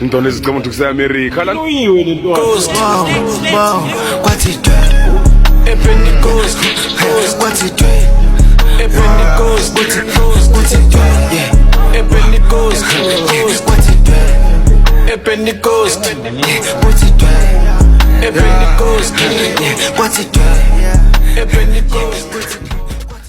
Intona ezicema ukuthi kuseAmerica la uyiwe lento What's it doing? What's it doing? What's it doing? Yeah. What's it doing? What's it doing?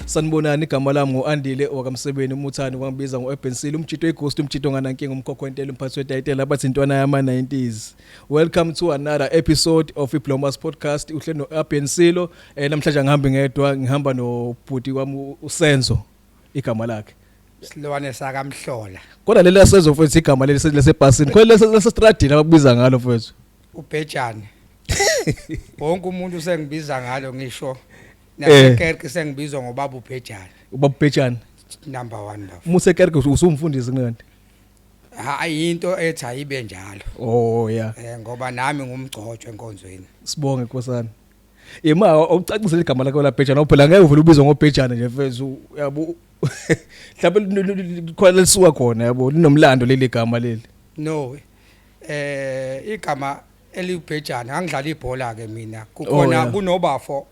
Sanibonani igama lami ngoAndile wakamsebeni umuthani kwangibiza ngoEbensile umtshito eGhost umtshito nganankinga umkhokhwentela umphathi wetayitela abathi intwana yama 90s. Welcome to another episode of iBlomas podcast. Uhle noEbensilo namhlanje ngihambe ngedwa ngihamba nobhuti wami uSenzo igama lakhe. Silwane sakamhlola. Kodwa leli Senzo mfethu igama leli lesebhasini. Khona lesestradini abakubiza ngalo mfethu. Ubhejane. Wonke umuntu usengibiza ngalo ngisho nasekerke sengibizwa ngobaba uBhejane. Ubaba uBhejane Number 1 bafo. Musekerke usumfundisi ngani? Hayi into ethi ayibe njalo. Oh yeah. Ngoba nami ngumgcotshwe enkonzweni. Sibonge nkosana. Ima awucacisele igama lakho la Bhejane phela ngeke uvule ubizwa ngoBhejane nje mfethu yabo. Mhlawumbe khona lisuka khona yabo linomlando leli gama leli. No. Igama eliBhejane angidlala ibhola ke mina. Kukhona kunobafo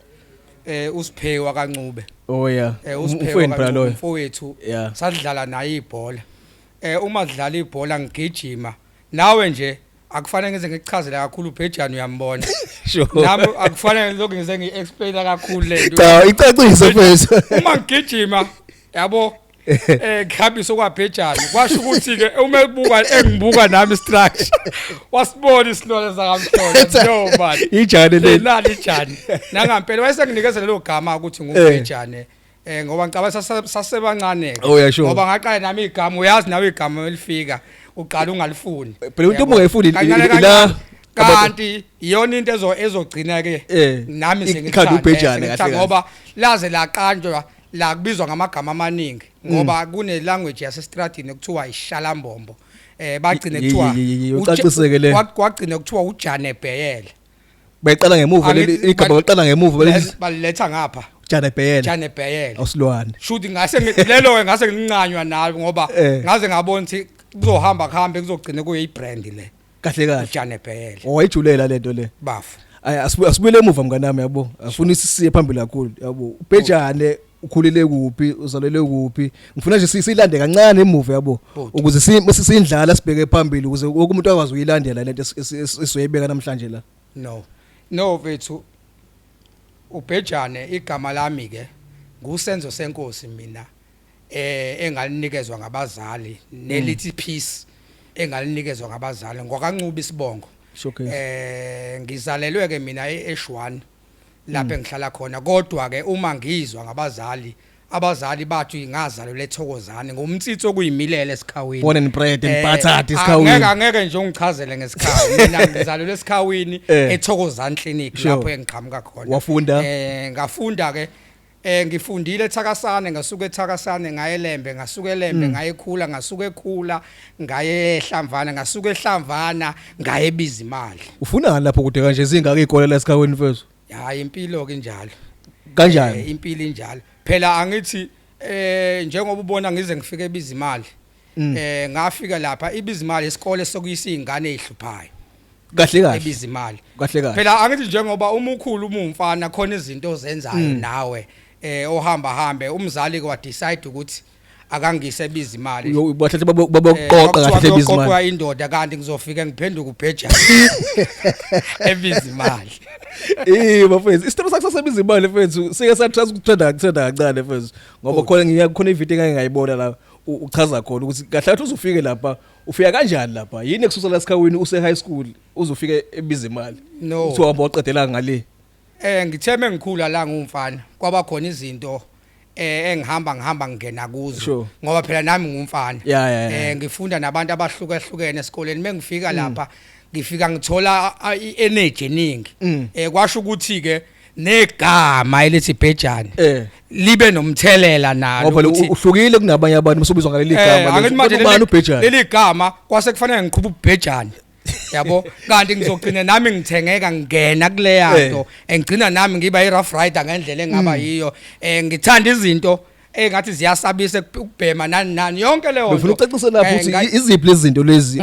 usiphewa kaNcube. Oh yeah. Usiphewa kaNcube mfowethu. Sadlala naye ibhola. Uma sidlala ibhola ngigijima. Nawe nje akufanele ngize ngichazele kakhulu uBhejane uyambona. Sure. Nami akufanele lokho ngize ngiexplain kakhulu lento. Cha icacise mfethu. Uma ngigijima yabo ngihambisa kwaBhejane kwasho ukuthi ke uma engibuka nami structure wasibona isilole zakamhlola no man ijane leli lali ijane nangampela wayesenginikeza lo gama ukuthi nguBhejane ngoba ngicaba sasebancane ngoba ngaqala nami igama uyazi nawe igama elifika uqala ungalifuni phela umuntu ungayifuni la kanti iyona into ezogcina ke nami sengithanda ngoba laze laqanjwa la kubizwa ngamagama amaningi ngoba kune language yasestradini ekuthiwa ishalambombo bagcine kuthiwa ucaciseke le kwagcine kuthiwa uJane Bheyele bayiqala ngemuva leli igama baqala ngemuva baliletha ngapha Jane Bheyele awusilwane shoot ngase lelo ngase ngincanywa nalo ngoba ngaze ngabona ukuthi kuzohamba kuhambe kuzogcina kuyibrand le kahle kahle Jane Bheyele wayijulela lento le bafu asibuyele emuva mnganami yabo afuna isisiye phambili kakhulu yabo uBhejane ukhulele kuphi uzalele kuphi ngifuna nje silande kancane emuva yabo ukuze sisindlala sibheke phambili ukuze wonke umuntu akwazi uyilandela lento esizoyibeka namhlanje la no vethu uBhejane igama lami ke nguSenzo Senkosi mina engalinikezwa ngabazali nelithi peace engalinikezwa ngabazali ngokaNcube isibongo ngizalelwe ke mina eShwane lapha engihlala khona kodwa ke uma ngizwa ngabazali abazali bathi ngazalelwe eThokozane ngomtsitso okuyimilele esikhawini born and bred in Batata esikhawini angeke nje ungichazele ngesikhawu mina ngizalelwe esikhawini eThokozane clinic lapho engiqhamuka khona wafunda ngafunda ke ngifundile eThakasane ngasuka eThakasane ngaye eLembe ngasuka eLembe ngaye eKhula ngasuka eKhula ngaye eHlamvana ngasuka eHlamvana ngaye eBizimali ufuna ngani lapho kude kanje izingaka izikole la esikhawini mfethu hayi impilo ke njalo kanjani impilo injalo phela angithi njengoba ubona ngize ngifike eBizimali ngafika lapha eBizimali isikole sokuyisa izingane ezihluphayo kahle kahle eBizimali kahle kahle phela angithi njengoba umukhulu umumfana khona izinto ozenzayo nawe ohamba hambe umzali ke wa decide ukuthi akangise eBizimali bahle baboqoqa kahle eBizimali qoqa indoda kanti ngizofika ngiphenduka uBhejane eBizimali bafethu isitoro sakho saseBizimali mfethu sike sathanda kancane mfethu ngoba khona ivideo engeke ngayibona la uchaza khona ukuthi kahle athi uzofike lapha ufika kanjani lapha yini ekususela esikhawini use high school uzofike eBizimali uthi uhamba waqedela ngale ngitheme ngikhula la ngumfana kwaba khona izinto engihamba ngena kuzo ngoba phela nami ngumfana ngifunda nabantu abahlukahlukene esikoleni mengifika lapha ngifika ngithola i-energy eningi kwasho ukuthi ke negama elithi Bhejane libe nomthelela nalo ukuthi uhlukile kunabanye abantu besubizwa ngaleli gama ubani uBhejane leli gama kwase kufanele ngiqhubhe uBhejane yabo kanti ngizogcina nami ngithengeka ngena kule yanto engigcina nami ngiba irough rider ngendlela engaba yiyo ngithanda izinto engathi ziyasabisa ukubhema nani yonke leyo nto ngifuna ucacisa lapho ukuthi iziphi lezi zinto lezi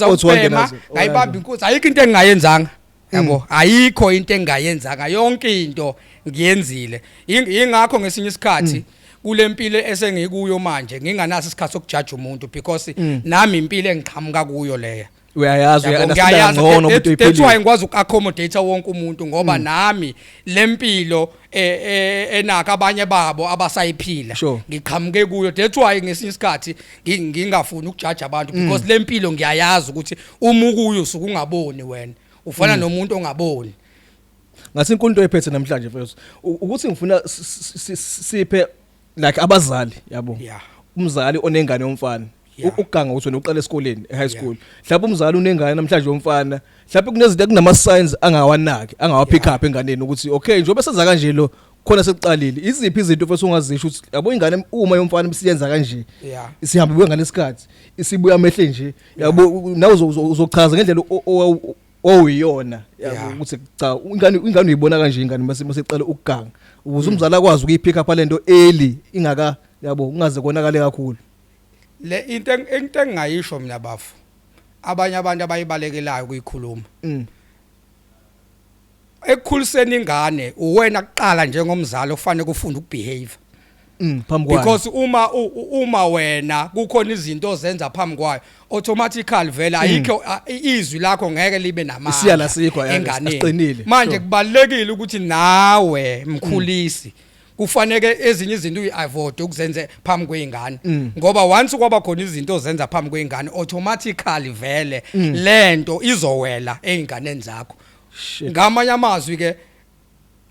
othwande nazo ngayibamba inkunzi ayikho into engingayenzanga yabo ayikho into engingayenzanga yonke into ngiyenzile ingakho ngesinye isikhathi kulempilo esengikuyo manje nginganaso isikhathi sokujaja umuntu because nami impilo engiqhamuka kuyo leya uyayazi ngcono umuntu that's why ngikwazi uku-accommodate wonke umuntu ngoba nami lempilo enaka abanye babo abasayiphila ngiqhamuke kuyo that's why ngesinye isikhathi ngingafuni ukujaja abantu because lempilo ngiyayazi ukuthi uma ukuyo usuke ungaboni wena ufana nomuntu ongaboni ngasi inkulumo ephethe namhlanje mfethu ukuthi ngifuna siphe like abazali yabo umzali onengane yomfana ukuganga ukuthi wena uqala esikoleni high school mhlawumbe umzali unengane namhlanje yomfana mhlawumbe kunezinto kunama signs angawanaki angawapick up enganeni ukuthi okay njengoba senza kanje lo khona sekuqalile iziphi izinto futhi ungazisho ukuthi yabo ingane uma yomfana isiyenza kanje isihamba ibuye ngale sikhathi isibuya amehle nje yabo nawe uzochaza ngendlela oyiyona yabo ukuthi cha ingane uyibona kanje ingane maseqala ukuganga ukuze umzali akwazi ukuyipick up lento early ingaka yabo ungaze konakale kakhulu le into engingayisho mina bafu abanye abantu abayibalekelayo kuyikhuluma ekukhuliseni ingane uwena kuqala njengomzali ofanele kufunde ukubehave phambi kwayo because uma wena kukhona izinto ozenza phambi kwayo automatically vela ayikho izwi lakho ngeke libe namandla isiya lasikho asiqinile manje kubalekile ukuthi nawe mkhulisi kufanele ezinye izinto uyiavoid ukuzenza phambi kweingane ngoba once kwaba khona izinto ozenza phambi kweingane automatically vele lento izowela einganeni zakho ngamanye amazwi ke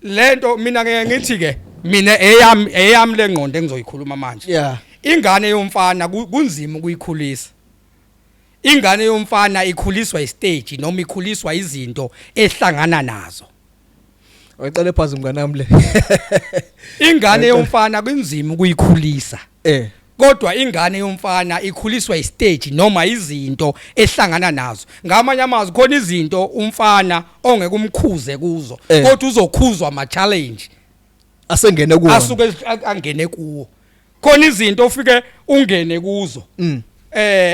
lento mina ngeke ngithi ke mina eyami lengqondo engizoyikhuluma manje ingane yomfana kunzima ukuyikhulisa ingane yomfana ikhuliswa istage noma ikhuliswa izinto ehlangana nazo Wayicela phansi mnganami le. Ingane yomfana kunzima ukuyikhulisa. Kodwa ingane yomfana ikhuliswa istage noma izinto ehlangana nazo. Ngamanye amazwi khona izinto umfana ongeke umkhuze kuzo, kodwa uzokhuzwa ama challenge asengene kuwo. Asuke angene kuwo. Khona izinto ofike ungene kuzo.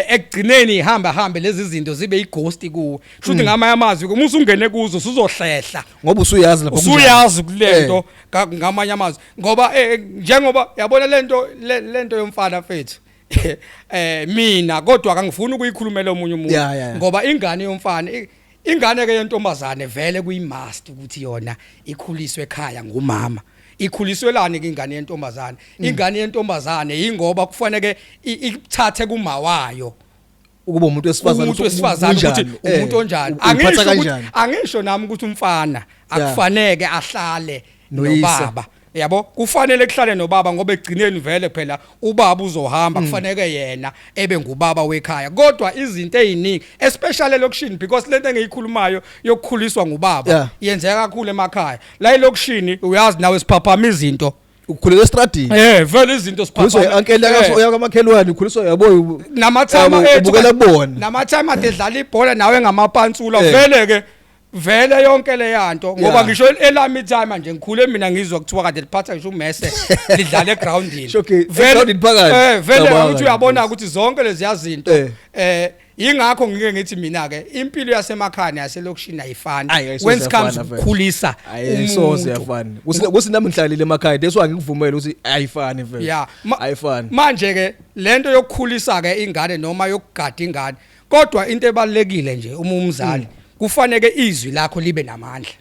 Ekugcineni ihamba lezi zinto zibe ighost kuwe. Shuthi ngamanye amazwi uma usungene kuzo uzohlehla ngoba usuyazi lapho usuyazi kulento ngamanye amazwi ngoba njengoba yabona lento yomfana mfethu mina kodwa akangifuni ukuyikhulumela omunye umuntu ngoba ingane yomfana ingane ke yentombazane vele kuyimust ukuthi yona ikhuliswe ekhaya ngumama. Ikhuliswelane ke ingane yentombazane. Ingane yentombazane ingoba kufanele ithathe kuma wayo ukuba umuntu wesifazane ukuthi umuntu onjani. Angisho nami ukuthi umfana akufanele ahlale nobaba. Yabo kufanele kuhlale nobaba ngoba egcineni vele phela ubaba uzohamba kufanele yena ebe ngubaba wekhaya. Kodwa izinto eziningi especially lokushini because lento engiyikhulumayo yokukhuliswa ngubaba yenzeka kakhulu emakhaya. La elokushini uyazi nawe siphaphama izinto ukukhulela estradini vele izinto siphaphama uncle yakamakhelwane ukhuliswa yabo namathama ubukela kubona namathama adedlala ibhola nawe ngamapantsula vele ke vele yonke le yanto ngoba ngisho elami time nje ngikhule mina ngizwa kuthiwa kade liphatha ngisho uMesse lidlala egroundini vele ukuthi uyabona ukuthi zonke lezi yazinto ingakho ngike ngithi mina ke impilo yasemakhaya yaselokushini ayifani when it comes ukukhulisa ayisoze yafana kusinami ngihlalile emakhaya that's why ngikuvumela ukuthi ayifani vele ayifani manje ke lento yokukhulisa ke ingane noma yokugada ingane kodwa into ebalekile nje uma umzali kufanele izwi lakho libe namandla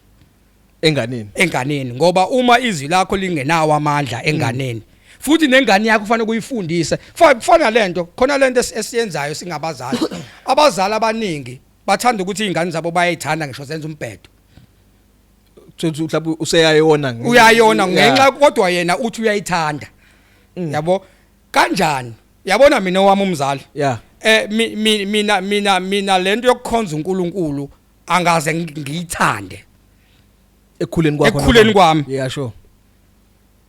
enganeni ngoba uma izwi lakho lingenawo amandla enganeni futhi nengane yakho kufanele uyifundise kufana lento khona lento esiyenzayo singabazali abazali abaningi bathanda ukuthi izingane zabo bayayithanda ngisho zenza umbhedo mhlawumbe uyayona ngenxa kodwa yena uthi uyayithanda yabo kanjani yabona mina owami umzali mina lento yokukhonza uNkulunkulu angaze ngiyithande ekukhuleni kwami sure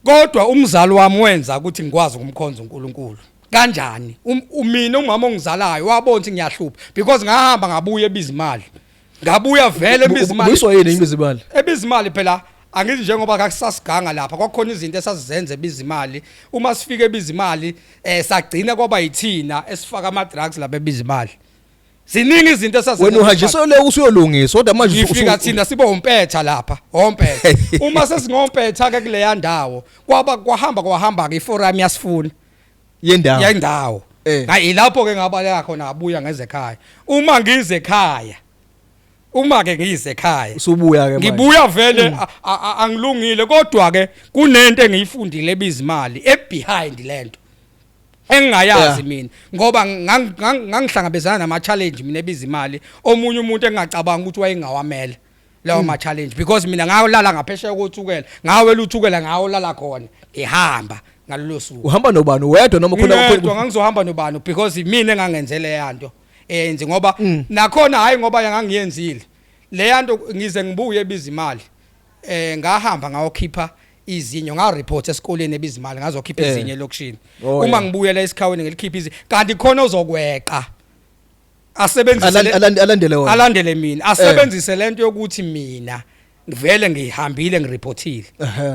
kodwa umzali wami wenza ukuthi ngikwazi ukumkhonza uNkulunkulu kanjani mina umama ongizalayo wabona ukuthi ngiyahlupha because ngahamba ngabuye ebizimali ngabuya vele ebizimali uyiswa yini ibizimali ebizimali phela angithi njengoba kakusasiganga lapha kwakhona izinto esasizenze bizimali uma sifike bizimali sagcina kwaba yithina esifaka ama drugs lapha bizimali ziningi izinto esazenza wena uhanjiswa le usuyolungiswa kodwa manje ufika thina sibe umpetha lapha umpetha uma sesingompetha ke kuleya ndawo kwahamba ke iforum yasifuna yendawo ngayi lapho ke ngabaleka khona abuya ngeze ekhaya uma ngize ekhaya uma ke ngize ekhaya usubuya ke manje ngibuya vele angilungile kodwa ke kunento engiyifundile bizimali behind lento engayazi mina ngoba ngangihlangabezana nama challenge mina bizimali omunye umuntu engacabanga ukuthi wayengawamela lawo ma challenge because mina ngayolala ngaphesheya kothukela ngawela uthukela ngawolala khona ehamba ngalolo suku uhamba nobani wedwa noma khona ngizohamba nobani because mina engangenzele yanto enze ngoba nakhona hayi ngoba yangangiyenzile le yanto ngize ngibuye bizimali ngahamba ngayokhipha izinyo nga report esikoleni ebizimali ngazokhipha izinyo lokushini uma ngibuyela esikhaweni ngelikhipha izinyo kanti khona uzokweqa asebenzise alandele mina asebenzise lento yokuthi mina vele ngihambile ngireportile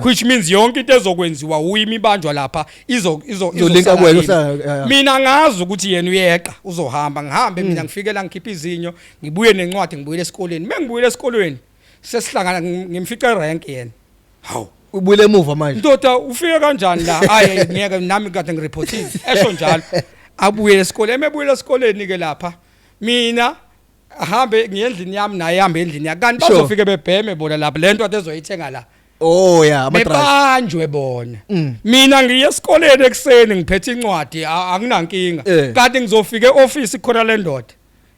which means yonke into ezokwenziwa uyimibanjwa lapha izolinka kwena mina ngazi ukuthi yena uyeqa uzohamba ngihambe mina ngifike la ngikhipha izinyo ngibuye nencwadi ngibuyele esikoleni mengibuyele esikoleni sesihlangana ngimfica rank yena hawu ubuyele emuva manje ndoda ufike kanjani la hayi ngeke nami kade ngireportile esho njalo abuye esikoleni emebuyela esikoleni ke lapha mina ahambe ngiyendlini yami naye ahambe endlini yakhe kanti bazofike bebheme bona lapha lento atezoyithenga la bebanjwe bona mina ngiye esikoleni ekseni ngiphethe incwadi anginankinga kanti ngizofika eoffice khona le ndoda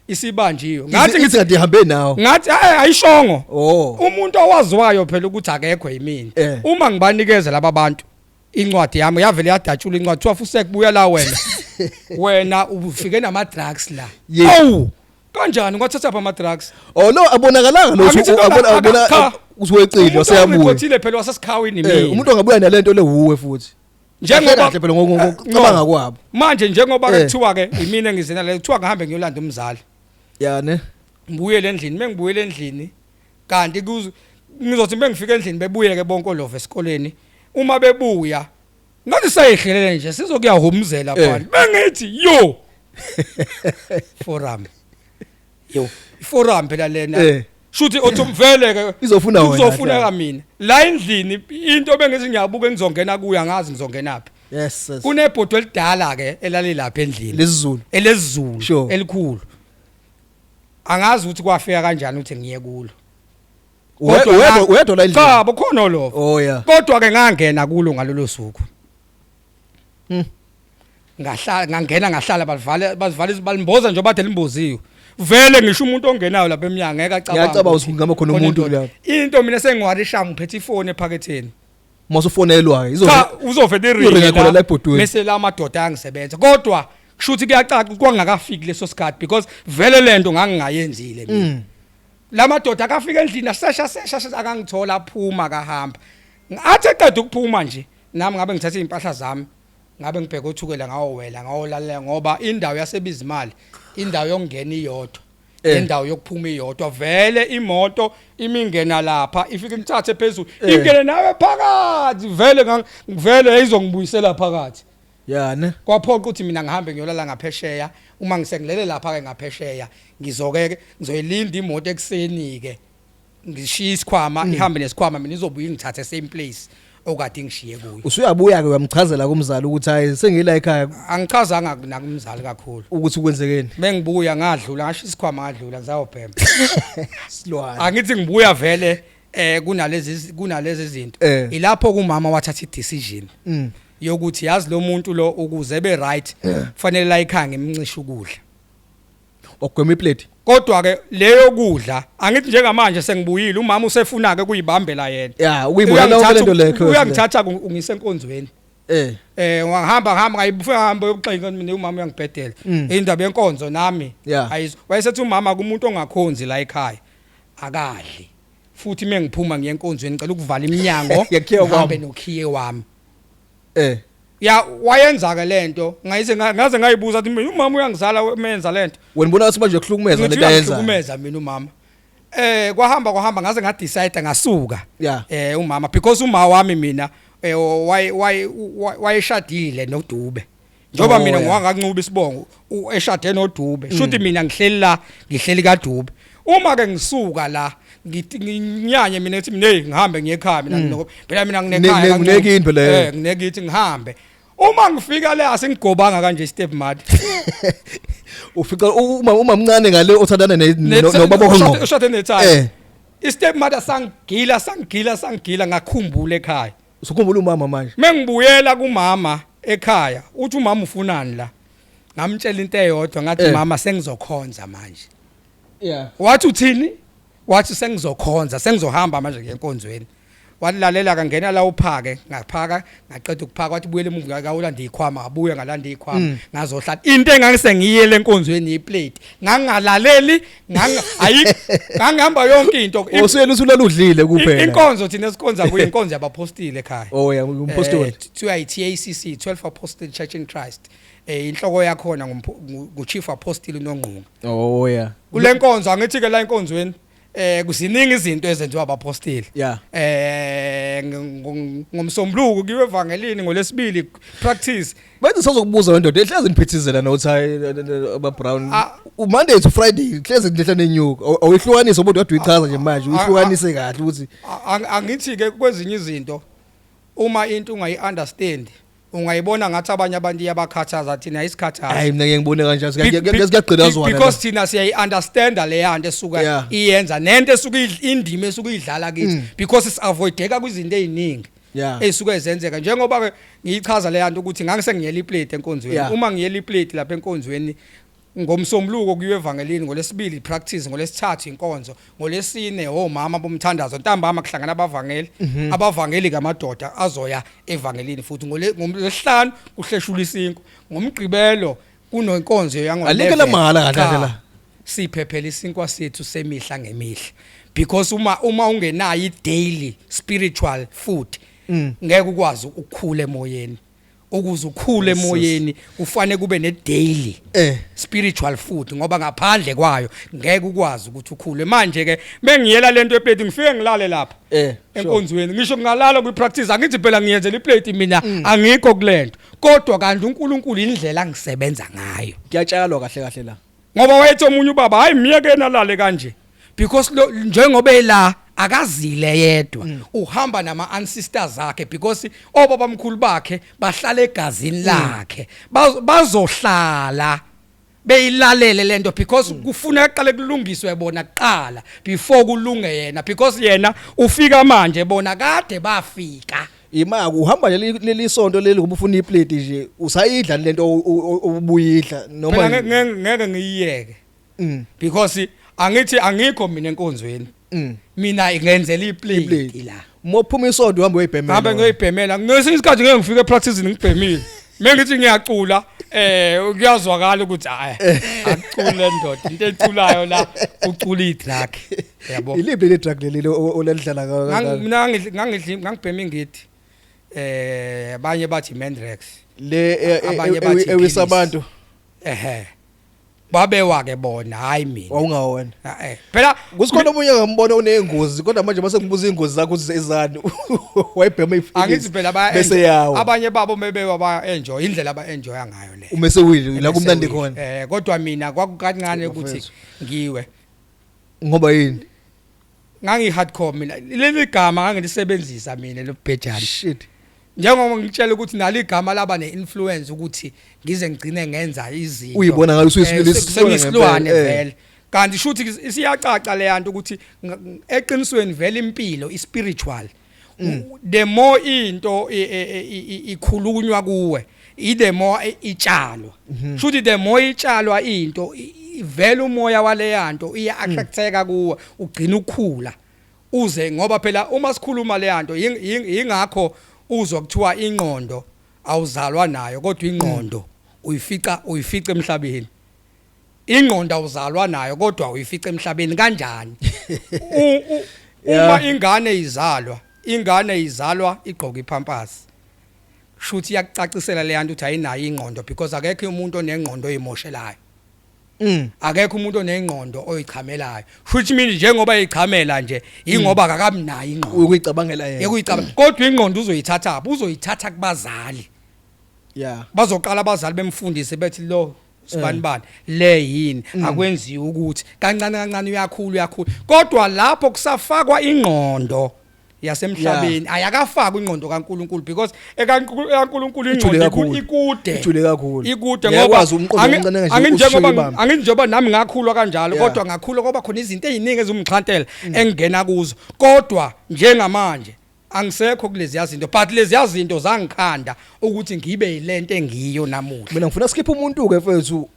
isibanjiwe ngathi kade ihambe nawo ngathi ayishongo umuntu owaziwayo phela ukuthi akekho yimini uma ngibanikeza laba bantu incwadi yami yavele yadatshula incwadi kuthiwa futhi kubuya la wena ufike nama drugs la awu kanjani kwathatha ama drugs no abonakalanga lo abona usuwecile waseyabuya uphethile phela wasesikhawini mina umuntu ongabuya nalento lehuwe futhi njengoba phela ngokucabanga kwabo manje njengoba kuthiwa ke imina engizena la kuthiwa ngahambe ngiyolanda umzali ne ngibuyele endlini mengibuyele endlini kanti ngizothi mengifika endlini bebuye ke bonke olove esikoleni uma bebuya ngathi sayihlelele nje sizokuyahumzela phakathi bengithi yo forum phela lena shuthi othumvele ke izofuna mina la endlini into bengithi ngiyabuka engizongena kuya ngazi ngizongenaphi yes kunebhodo elidala ke elali lapha endlini elezulu elikhulu angazi ukuthi kwafika kanjani ukuthi ngiye kulo wedwa la endlini cha bokhona lo kodwa ke ngangena kulo ngalolo suku ngahlala bazivala balimboza nje bathe limboziwe vele ngisho umuntu ongenayo lapha eminyango ngeke acabanga ukuthi ngaba khona umuntu lapha into mina sengiwarisha ngiphethe ifone ephaketheni masufonelwa uzovela iringe khona la ebhodweni bese la amadoda angisebenza kodwa kushuthi kuyacaca kwangakafiki leso sikhathi because vele lento ngangingayenzile mina la madoda akafika endlini asesha akangithola aphuma kahamba ngathi eqeda ukuphuma nje nami ngabe ngithatha impahla zami ngabe ngibheka uthukela ngawowela ngawolalela ngoba indawo yasebizimali indawo yokungena iyodwa indawo yokuphuma iyodwa vele imoto imingena lapha ifike ngithathe phezulu ingene nawe phakathi vele izongibuyisela phakathi ne kwaphoqa ukuthi mina ngihambe ngiyolala ngaphesheya uma ngisengilele lapha ke ngaphesheya ngizoyilinda imoto ekseni ke ngishiya isikhwama ihambe nesikhwama mina izobuya ngithathe same place okade ngishiye kuyo usuyabuya ke uyamchazela kumzali ukuthi hayi sengila ekhaya angichazanga nakumzali kakhulu ukuthi kwenzekeni bengibuya ngadlula ngasho isikhwama ngadlula ngizawubhema silwane angithi ngibuya vele kunalezi zinto ilapho kumama wathatha i-decision yokuthi yazi lo muntu lo ukuze be right kufanele la ekhaya ngimncisha ukudla ogwema iplate kodwa ke leyo kudla angithi njengamanje sengibuyile umama usefuna ke kuyibambela yena ukuyibona lento lekho uyangithatha ungise enkonzweni ngahamba ngayibufika ngihamba yokuxinga mina umama uyangibhedela indaba yenkonzo nami wayesethi umama kumuntu ongakhonzi la ekhaya akadli futhi mengiphuma ngiye enkonzweni ngicela ukuvala iminyango ngihambe nokhiye wami wayenza ke lento ngaze ngayibuza ukuthi umama uyangizala menza lento wena ubona ukuthi manje ukuhlukumeza lento ayenza ukuhlukumeza mina umama kwahamba ngaze ngadecide ngasuka umama because uma wami mina wayeshadile noDube njoba mina ngiwanganqube isibongo eshade noDube shuthi mina ngihleli kaDube uma ke ngisuka la nginyanye mina ethi mina ngihambe ngiye ekhaya mina phela mina nginekhaya nginekithi ngihambe uma ngifika le asengigobanga kanje step mad ufika uma mncane ngale othandana nobaba honqo ushade netime istep mad sangigila ngakhumbula ekhaya usukhumbula umama manje mengibuyela kumama ekhaya uthi umama ufunani la ngamtshela into eyodwa ngathi mama sengizokhonza manje wathi uthini wathi sengizokhonza sengizohamba manje ngenkonzweni walalela kangena la uphake ngaphaka ngaqeda ukuphaka wathi buyele emuva ngawulanda ikhwama abuye ngalanda ikhwama ngazohlala into engangisengiyele enkonzweni iplate ngangalaleli ngangihamba yonke into osuyena usulala udlile kuphela inkonzo thina esikonza kuyinkonzo yabapostile ekhaya umpostoli kuthiwa iTACC 12 Apostle Church in Christ inhloko yakhona nguchief apostle uNongqunga kule nkonzo angithi ke la inkonzweni kusiningi izinto ezenziwa abapostoli ngomsombuluko kiwe evangelini ngolesibili practice benze sozokubuza wendoda ehlezi niphithizela nothi aba Brown Monday to Friday hlezi ndihla nenyuka awuyihlukanisa umuntu wadu ichaza nje manje uyihlukanise kahle ukuthi angithi ke kwezinye izinto uma into ungayi understand ungayibona ngathi abanye abantu iyabakhathaza thina isikhathaza hayi mina ngiyibone kanjalo ngiyagqilazwana because thina siyayi understand le yanto esuka iyenza nento esuka indima esuka idlala kithi because is avoideka kwizinto eziningi esuka ezenzeka njengoba ke ngiyichaza le yanto ukuthi ngangisengiyela iplate enkonzweni uma ngiyela iplate lapha enkonzweni ngomsombuluko kuyiwe evangelini ngolesibili practice ngolesithathu inkonzo ngolesine omama bomthandazo ntambama kuhlangana abavangeli kamadoda azoya evangelini futhi ngolesihlanu kuhleshula isinko ngomgqibelo kunonkonzo yango alike la mahala kahle la siphephela isinkwa sethu semihla ngemihla because uma ungenayo daily spiritual food ngeke ukwazi ukukhula emoyeni ukuze ukhule emoyeni ufane kube ne daily spiritual food ngoba ngaphandle kwayo ngeke ukwazi ukuthi ukhule manje ke bengiyela lento eplate ngifike ngilale lapha enkonzweni ngisho ngingalala kwi practice angithi phela ngiyenzela iplate mina angikho kulento kodwa kanti uNkulunkulu indlela angisebenza ngayo kuyatshalwa kahle la ngoba wayethi omunye ubaba hayi miyeke nalale kanje because njengoba ela akazile yedwa uhamba nama ancestors zakhe because obaba mkhulu bakhe bahlala egazini lakhe bazohlala beyilalele lento because kufuneka qale kulungiswe bona kuqala before kulunge yena because yena ufika manje bona kade bafika ima uhamba leli sonto leli ngoba ufuna iplate nje usayidla lento obuyidla noma ngeke ngiyiyeke because angithi angikho mina enkonzweni mina ngenzela iplate la mophuma isonto uhamba uyibhemela ngabe ngiyibhemela ngesinye isikhathi ngeke ngifike epractice ngibhemile mengithi ngiyacula kuyazwakala ukuthi hayi akucule ndoda into eculayo la ucula idrag yabo iliphi le drug leli olalidlala mina ngangibhema ngithi abanye bathi Mandrex le abanye bathi ewisabantu babewa ke bona hayi mina wawungawona phela kusikhona omunye ngambona unengozi kodwa manje mase ngibuza ingozi zakho ezizani wayibhema ifiki angithi phela bese yawo abanye babo bebewa ba enjoy indlela aba enjoy ngayo le umese wili la kumnandi khona kodwa mina kwakukancane ukuthi ngiwe ngoba yini ngangi hardcore mina leli gama ngangilisebenzisa mina lobhejani shit njengoba ngitshela ukuthi nali igama laba neinfluence ukuthi ngize ngigcine ngenza izinto uyibona ngayo usuyisilwane vele kanti shuthi isiyacaca le yanto ukuthi eqinisweni vele impilo ispiritual the more into ikhulunywa kuwe the more itshalwa shuthi the more itshalwa into vele umoya wale yanto iya attracteka kuwe ugcina ukukhula uze ngoba phela uma sikhuluma le yanto ingakho uzwa kuthiwa ingqondo awuzalwa nayo kodwa ingqondo uyifica emhlabeni ingqondo awuzalwa nayo kodwa uyifica emhlabeni kanjani uma ingane izalwa igqoka iphampasi shuthi yakucacisela le yanto ukuthi ayinayo ingqondo because akekho umuntu onengqondo oyimoshelayo akekho umuntu onengqondo oyichamelayo futhi mina njengoba ichamela nje ingoba akakamnayo ingqondo ukuyicabangela yena ekuyicabanga kodwa ingqondo uzoyithatha apha uzoyithatha kubazali bazoqala abazali bemfundise bethi lo sibanibani le yini akwenziwe ukuthi kancane kancane uyakhula kodwa lapho kusafakwa ingqondo yasemhlabeni ayakafaka ingqondo kaNkuluNkulu because ekaNkuluNkulu ingqondo ikude ngoba anginjengoba nami ngakhulwa kanjalo kodwa ngakhulwa ngoba khona izinto eziningi ezimxhantela engena kuzo kodwa njengamanje angisekho kulezi yazinto but lezi yazinto zangikhanda ukuthi ngibe yilento engiyo namuhla mina ngifuna skip umuntu ke mfethu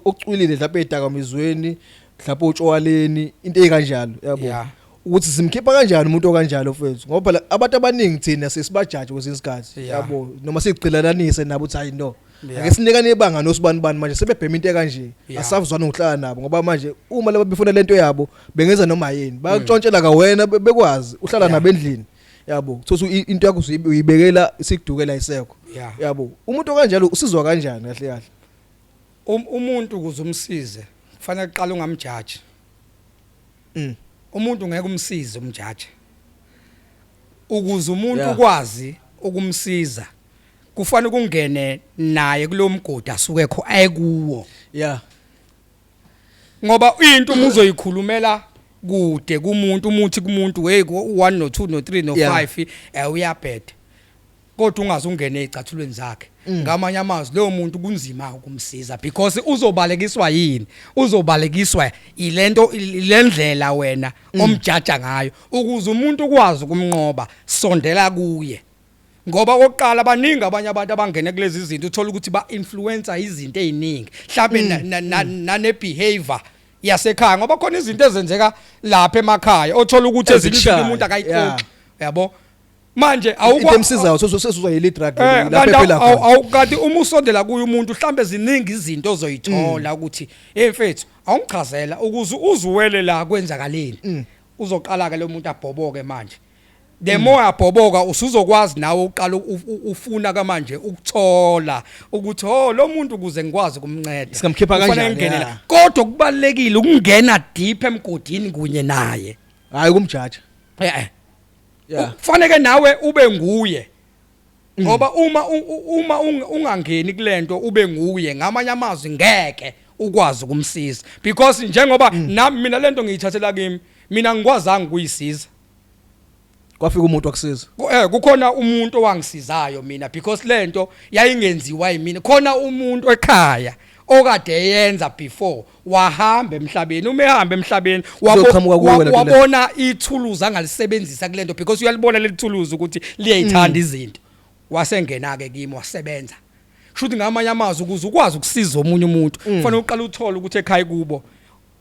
ocwilile lapha edakamizweni mhlawumbe utshwaleni into ezikanjalo yabo ukuthi simkhipha kanjani umuntu okanjalo mfethu ngoba phela abantu abaningi thina sesibajaji kwesinsikhathi yabo noma sigcilelanise nabo uthi hayi no ake sinikane ibanga nosibani manje sebebhema into ekanje asavuzwana ngohlala nabo ngoba manje uma laba befuna lento yabo bengenza noma yini bayakutshontshela ka wena bekwazi uhlala nabo endlini yabo thothi into yakho uyibekela isikudukela isekho yabo umuntu okanjalo usizwa kanjani kahle kahle umuntu kuzumsize kufanele uqala ungamjaji umuntu ngeke umsize umjaji ukuze umuntu ukwazi ukumsiza kufanele kungene naye kulomgodi asuke kho ayekuwo ngoba into umuzoyikhulumela kude kumuntu umuthi kumuntu hey 1 no 2 no 3 no 5 uyabheda kodwa ungaze ungene ezicathulweni zakhe ngamanye amazwi leyo muntu kunzima ukumsiza because uzobalekiswa yini uzobalekiswa ilento ilendlela wena omjaja ngayo ukuze umuntu ukwazi ukumnqoba sondela kuye ngoba oqala abaningi abanye abantu abangene kulezi izinto uthola ukuthi ba influencer izinto eziningi mhlawumbe nane behavior yasekhaya ngoba khona izinto ezenzeka lapha emakhaya othola ukuthi ezinto umuntu akayixoxa yabo manje awukwazi emsizayo sesuzwa yile drug lapha phela awukade uma usondela kuye umuntu mhlambe ziningi izinto ozoyithola ukuthi hey mfethu awungichazela ukuze uzuwele la kwenzakaleni uzoqala ke lo muntu abhoboke manje the more abhoboka usuzokwazi nawe uqala ufuna kamanje ukuthola ukuthi lo muntu kuze ngikwazi kumnceda sikamkhipha kanjani kodwa kubalekile ukungena deep emgodini kunye naye hayi kumjaja kufanele nawe ube nguye ngoba uma ungangeni kulento ube nguye ngamanye amazwi ngeke ukwazi ukumsiza because njengoba nami mina lento ngiyithathela kimi mina ngikwazanga ukuyisiza kwafika umuntu wakusiza kukhona umuntu owangisizayo mina because lento yayingenziwa yimina khona umuntu ekhaya okade yenza before wahamba emhlabeni uma ehamba emhlabeni wabona ithuluzi angalisebenzisa kulento because uyalibona le thuluzi ukuthi liyayithanda izinto wasengena ke kimi wasebenza shuthi ngamanye amazwi ukuze ukwazi ukusiza omunye umuntu kufanele uqala uthola ukuthi ekhaya kubo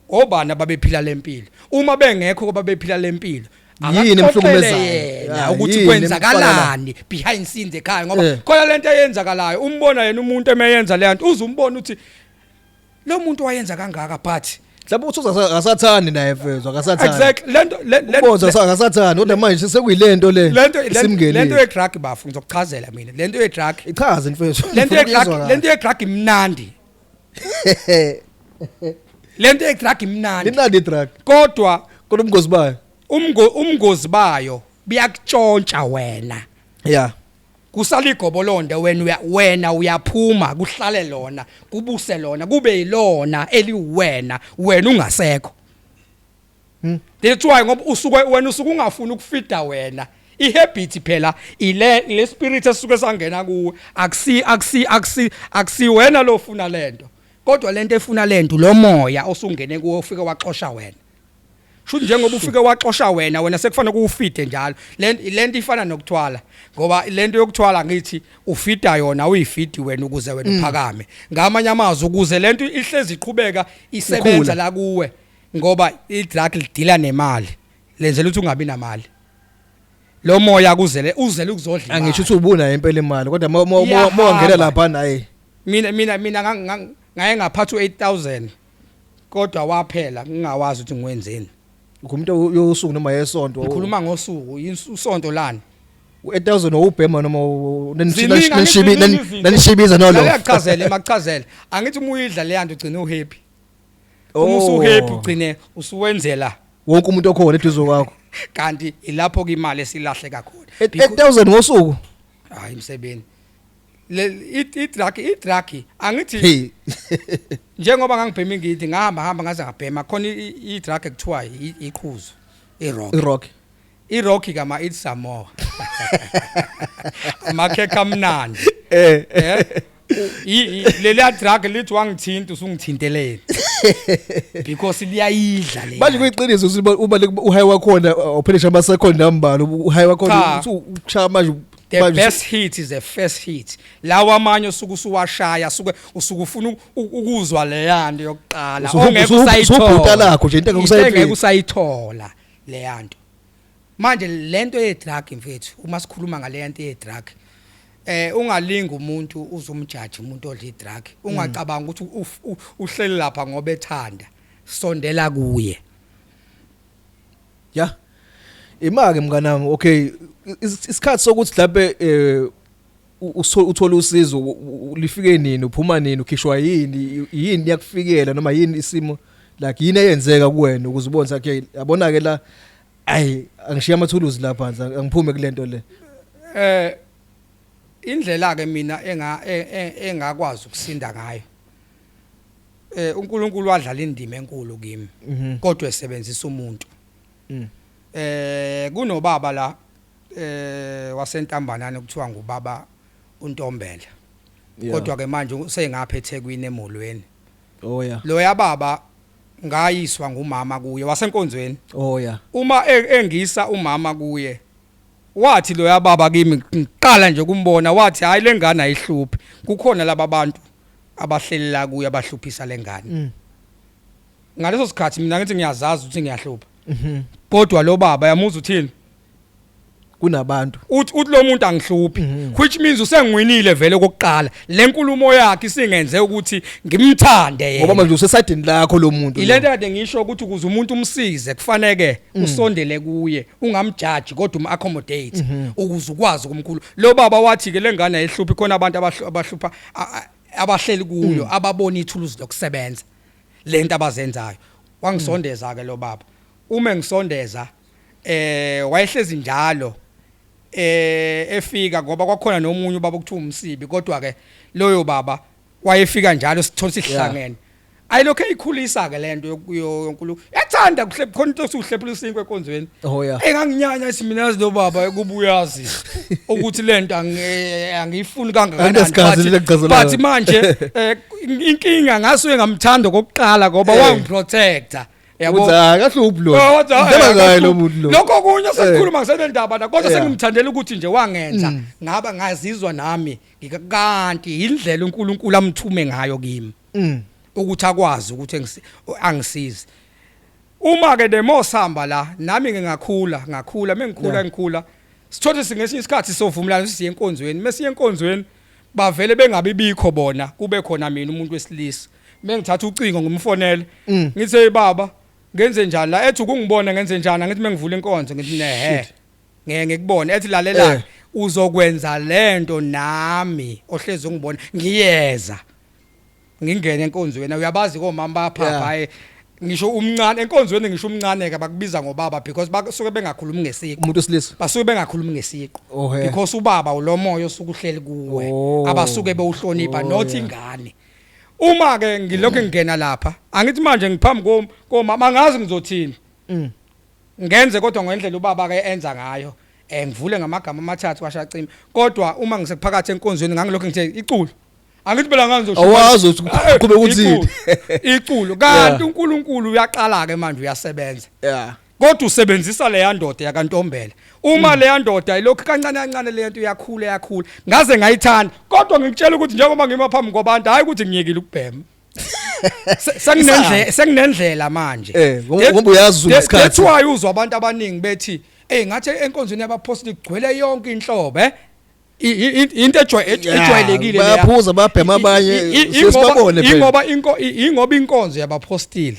obana babephila lempilo uma bengekho babephila lempilo yini emhlukumezayo ukuthi kwenzakalani behind scenes ekhaya ngoba khona lento eyenzakalayo umbona yena umuntu emeyenza le nto uzumbona ukuthi lo muntu wayenza kangaka but mhlawumbe uthi akasathani naye mfethu akasathani exactly lento ubonza akasathani kodwa manje sekuyilento le lento ye-drug bafu ngizokuchazela mina lento ye-drug ichaze mfethu lento ye-drug imnandi lento ye-drug imnandi imnandi i-drug kodwa ubungozi bayo umngozi bayo biyakutshontsha wena kusala igobolonde wena uyaphuma kuhlale lona kubuse lona kube yilona eliwena wena ungasekho that's why ngoba wena usuke ungafuni ukufida wena ihabit phela ile spirit esuke sangena kuwe akusi wena lo ufuna lento kodwa lento efuna lento lo moya osungene kuwe ufike waxosha wena shuthi njengoba ufike waxosha wena sekufanele kuufide njalo lento ifana nokuthwala ngoba lento yokuthwala ngithi ufida yona uyifidi wena ukuze wena uphakame ngamanye amazwi ukuze lento ihlezi iqhubeka isebenza la kuwe ngoba idrug lidila nemali lenzela ukuthi ungabi namali lo moya uzele ukuzodla angisho ukuthi ubuna impela imali kodwa mawangena lapha naye mina ngaye ngaphatha u8000 kodwa waphela ngingawazi ukuthi ngiwenzeni umuntu yosuku noma yesonto ukhuluma ngosuku usonto lani u1000 ubhema noma nanishibiza no lo machazele angithi uma uyidla le yanto ugcina uhappy uma usuhappy ugcine usuwenzela wonke umuntu okhona eduzo kwakho kanti ilapho ke imali esilahle kakhulu 8000 ngosuku hayi imsebenzi i-drug angithi njengoba ngangibhema ngithi ngahamba ngaze ngabhema khona i-drug ekuthiwa iqhuzu irock kama it's some more makhekha amnandi leya drug lithi wangithinta usungithintelene because liyayidla le manje kuyiqiniso uba uhayi wakhona uphelesha ama second number uhayi wakhona ukushaya manje the best hit is the first hit lawa amanye usuku usuwashaya usuku ufuna ukuzwa le yanto yokuqala ongeke usayithola nje into engeke usayithola le yanto manje lento ye-drug mfethu uma sikhuluma ngale yanto ye-drug ungalinga umuntu uzumjaji umuntu odla i-drug ungacabanga ukuthi uhleli lapha ngoba ethanda sondela kuye ya imake mnganami okay isikhathi sokuthi mhlambe uthola usizo lifike nini uphuma nini ukhishwa yini yakufikela noma yini isimo like yini eyenzeka kuwena ukuze ubone okay yabona ke la ayi angishiya amathuluzi lapha phansi angiphume kulento le indlela ke mina engakwazi ukusinda ngayo uNkulunkulu wadlala indima enkulu kimi kodwa esebenzisa umuntu kunobaba la wasentambanana kuthiwa ngubaba uNtombela kodwa ke manje usengapha eThekwini emolweni lo yababa ngayiswa ngumama kuye wasenkonzweni uma engisa umama kuye wathi lo yababa kimi ngiqala nje kumbona wathi hayi lengane ayihluphi kukhona laba bantu abahleli la kuye abahluphisa lengane ngaleso sikhathi mina ngithi ngiyazazi ukuthi ngiyahlupha kodwa lo baba yamuza uthini kunabantu uthi lo muntu angihluphi which means usengwinile vele kokuqala lenkulumo yakhe isingenze ukuthi ngimthande yena ngoba manje usesidini lakho lo muntu ilento kade ngisho ukuthi ukuze umuntu umsize kufanele usondele kuye ungamjudge kodwa umaccommodate ukuze ukwazi ukumkhulu lo baba wathi ke lengane ayihluphi khona abantu abahlupha abahleli kuyo ababona ithuluzi lokusebenza lento abazenzayo wangisondeza ke lo baba uma ngisondeza wayehlezi njalo efika ngoba kwakhona nomunye ubaba ukuthiwa umsibi kodwa ke loyo baba wayefika njalo sithola sihlangene ayilokho eyikhulisa ke lento yonkulu yathanda kuhle khona into usuhlephulisa inkwe enkonzweni enganginyanya isiminazi lo baba kubuyazi ukuthi lento angiyifuni kangakanani but manje inkinga ngasuke ngamthanda kokuqala ngoba wangiprotector yabo akahluphi lo ndaba ngaye lo muntu lo lokho kunye sesikhuluma ngisele ndaba na kodwa sengimthandela ukuthi nje wangenza ngaba ngazizwa nami kanti indlela uNkulunkulu amthume ngayo kimi ukuthi akwazi ukuthi angisize uma ke demosamba la nami ngakhula mengikhula sithothi singesinye isikhathi sovumelana siye enkonzweni mesiye enkonzweni bavele bengabe bikho bona kube khona mina umuntu wesilisa mengithatha ucingo ngumfonele ngithi hey baba ngenze njani la ethi ukungibona ngenze njani ngithi mengivula inkonzo ngithi ngeke ngikubone ethi lalela uzokwenza lento nami ohlezi ungibona ngiyeza ngingene enkonzweni uyabazi komama baphapha ngisho umncane enkonzweni ngisho umncane ke bakubiza ngobaba because basuke bengakhulumi ngesiko umuntu wesilisa basuke bengakhulumi ngesiko because ubaba ulomoya osuke uhleli kuwe abasuke bewuhlonipha not ingane uma ke ngilokho ngingena lapha angithi manje ngiphambi komama ngazi ngizothini ngenze kodwa ngendlela ubaba ke enza ngayo ngivule ngamagama amathathu washacima kodwa uma ngisekuphakathi enkonzweni ngangilokho ngithe iculo angithi phela ngangizosho awazi uqhube ukuthi iculo kanti uNkulunkulu uyaqala ke manje uyasebenza kodwa usebenzisa le yandoda yakantombela uma le yandoda ilokho kancane lento yakhula ngaze ngayithanda kodwa ngikutshela ukuthi njengoba ngima phambi kwabantu hayi ukuthi ngiyekile ukubhema senginendlela manje ngoba uyazi isikhathi that's why uzwa abantu abaningi bethi ngathi enkonzweni yabapostoli kugcwele yonke inhlobo into ejwayelekile bayaphuza babhema abanye sesibabone phela ingoba inkonzo yabapostoli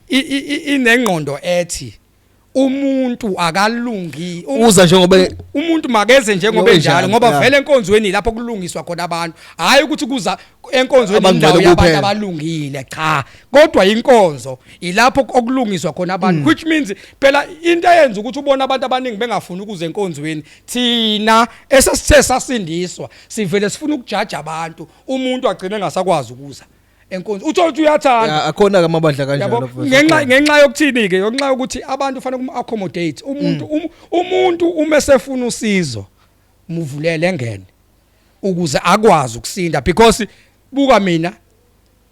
inengqondo ethi umuntu akalungi uza njengoba umuntu makeze njengoba enjalo ngoba vele enkonzweni lapho kulungiswa khona abantu hayi ukuthi kuza enkonzweni indawo yabantu abalungile cha kodwa inkonzo ilapho okulungiswa khona abantu which means phela into eyenza ukuthi ubone abantu abaningi bengafuni ukuza enkonzweni thina esasithe sasindiswa sivele sifuna ukujaja abantu umuntu agcine engasakwazi ukuza enkonzo uthola ukuthi uyathanda akhona ke amabandla kanjalo ngenxa yokuthini ke ngenxa yokuthi abantu kufanele kum-accommodate umuntu uma esefuna usizo muvulele engene ukuze akwazi ukusinda because buka mina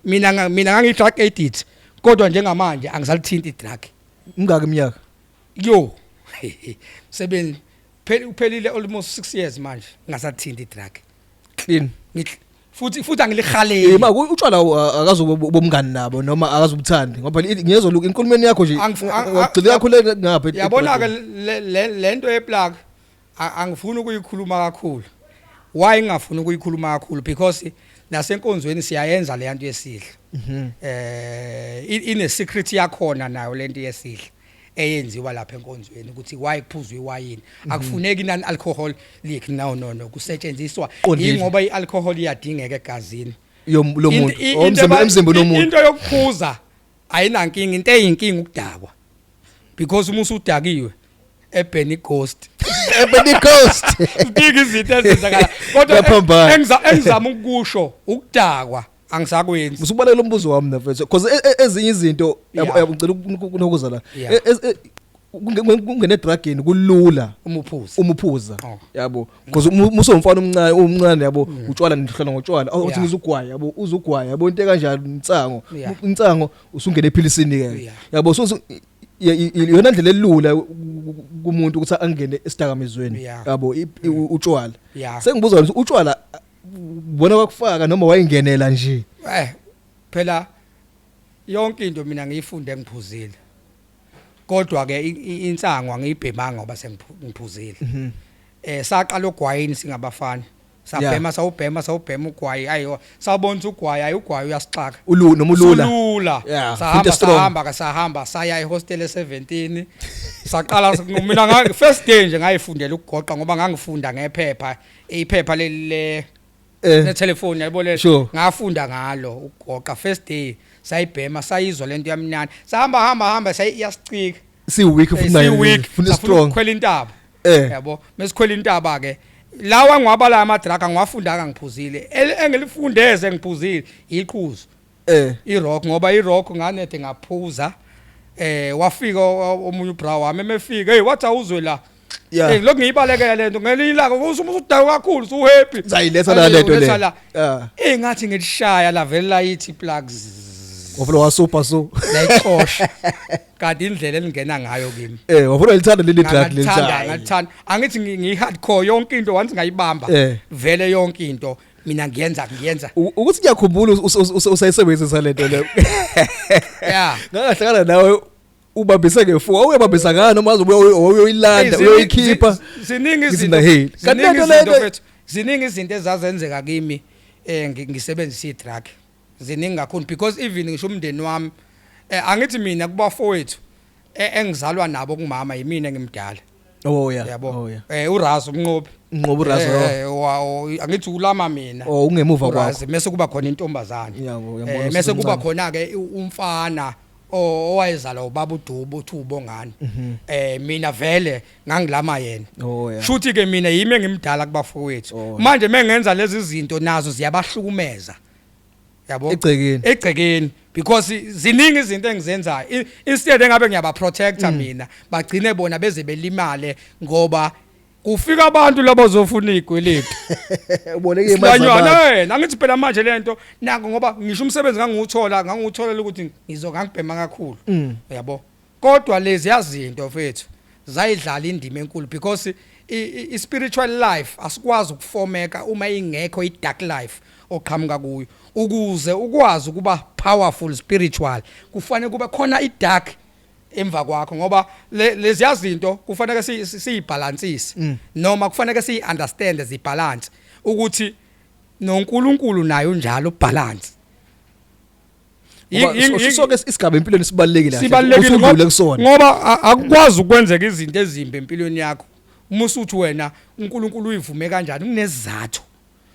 ngangidrug addict kodwa njengamanje angisalithinti idrug mingaki iminyaka yo sebenzi uphelile almost 6 years manje ngasathinti idrug clean futhi angilihaleli ma utshwala akazobomngani nabo noma akazobuthandi ngoba ngiyezwa inkulumeni yakho nje ugcile kakhulu ngapha yabona ke lento yeplug angifuni ukuyikhuluma kakhulu why ngingafuni ukuyikhuluma kakhulu because nasenkonzweni siyayenza le nto yesidla ine secret yakhona nayo lento yesidla eyenziwa lapha enkonzweni ukuthi why kuphuzwa iwayini akufuneki inani alcohol likhi no kusetshenziswa ingoba ialcohol iyadingeka egazini lomuntu emzimbeni womuntu into yokuphuza ayinankinga into eyinkinga ukudakwa because uma usudakiwe ebheni ghost udika izinto ezenzakala kodwa engizama ukusho ukudakwa angisakwenzi usubaleka lombuzo wami nafethu because ezinye izinto ngicela ukunokuza la ungene drugini kulula umuphuza yabo because musomfana omncane yabo utshwala nihlala ngotshwala uthi ngizugwaya yabo uzugwaya yabo into kanjalo intsango usungena ephilisini ke yabo so yona ndlela elula kumuntu ukuthi angene esidakamizweni yabo utshwala sengibuza ukuthi utshwala bona wakufaka noma wayingenela nje phela yonke into mina ngiyifunde ngiphuzile kodwa ke insango angiyibhemanga ngoba sengiphuzile saqala ugwayini singabafana sabhema sawubhema ugwayi ayo sabona ugwayi ayi ugwayi uyasixaka ulula sahamba saya ehostel e17 saqala mina first day nje ngayifundela ukugoqa ngoba ngangifunda ngephepha iphepha le telefoni yayibole ngafunda ngalo ukugoqa first day sayibhema sayizwa lento yamnani sahamba sayiyasicika weak ufuna strong ukukhwela intaba yabo mesikhwela intaba ke lawa ngwabala amadrug ngiwafunda ngiphuzile engilifundeze ngiphuzile iqhuzu irock ngoba irock nganede ngaphuza wafika omunye ubra wami emefika hey wathi awuzwe la lokhu ngiyibalekela lento ngelilaka usudaka kakhulu so happy zayiletha la lento le ngathi ngilishaya la vele layithi plugs wafuna wasupa so layixosha kanti indlela elingena ngayo kimi wafuna lithanda leli drug ngathanda angithi ngihardcore yonke into once ngayibamba vele yonke into mina ngiyenza ukuthi ngiyakhumbula usayisebenzisa lento le ngahlangana nawe ubambise ngefuwa uyabambisa ngani noma uyoyilanda uyoyikhipha ziningi izinto ezazenzeka kimi ngisebenzisa idrug ziningi kakhulu because even ngisho umndeni wami angithi mina kubafowethu engizalwa nabo kumama yimina engimdala yabo uRazo umnqobi uRazo angithi ulama mina ungemuva kwakho bese kuba khona intombazane bese kuba khona ke umfana owayezalwa ubaba uDubo uThubo ngani mina vele ngangilama yena shuthi ke mina yimi engimdala kubafowethu manje mengenza lezi zinto nazo ziyabahlukumeza yabo egcekeni because ziningi izinto engizenzayo instead engabe ngiyaba protector mina bagcine bona beze belimale ngoba kufika abantu labo zofuna igweletu uboneke imali angithi phela manje lento nako ngoba ngisho umsebenzi nganguthola ukuthi ngizongangibhema kakhulu yabo kodwa lezi yazinto mfethu zayidlala indima enkulu because i spiritual life asikwazi ukufomeka uma ingekho i dark life oqhamuka kuyo ukuze ukwazi ukuba powerful spiritual kufanele kube khona i dark emva kwakho ngoba lezi yazinto kufanele siyibalansise noma kufanele siyiunderstand zibalance ukuthi noNkulunkulu nayo njalo balance Sonke isigaba empilweni sibalekile sibalekile ngoba akukwazi ukwenzeka izinto ezimbi empilweni yakho uma usuthi wena uNkulunkulu uyivume kanjani kunesizathu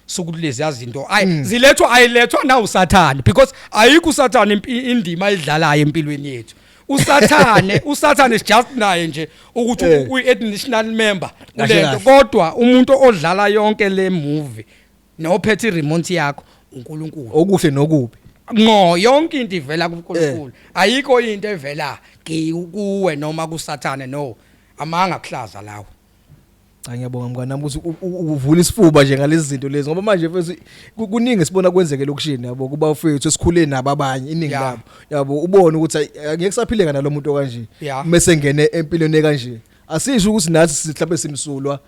sokuthi lezi izinto ayilethwa na uSathane because ayikho uSathane indima ayidlalayo empilweni yethu uSathane is just naye nje ukuthi uyi-additional member kulento kodwa umuntu odlala yonke le movie nophethe remote yakho uNkulunkulu okuhle nokubi yonke into ivela kuNkulunkulu ayikho into evela kuwe noma kuSathane no amanga kuhlaza lawo ngiyabonga mnganami ukuthi uvula isifuba nje ngalezi zinto lezi ngoba manje mfethu kuningi sibona kwenzeke lokushini yabo kuba ufethu esikhule nabo abanye iningi labo yabo ubone ukuthi angeke saphileka nalomuntu kanje bese ngene empilweni kanje asisho ukuthi nathi sihlaphe simsulwa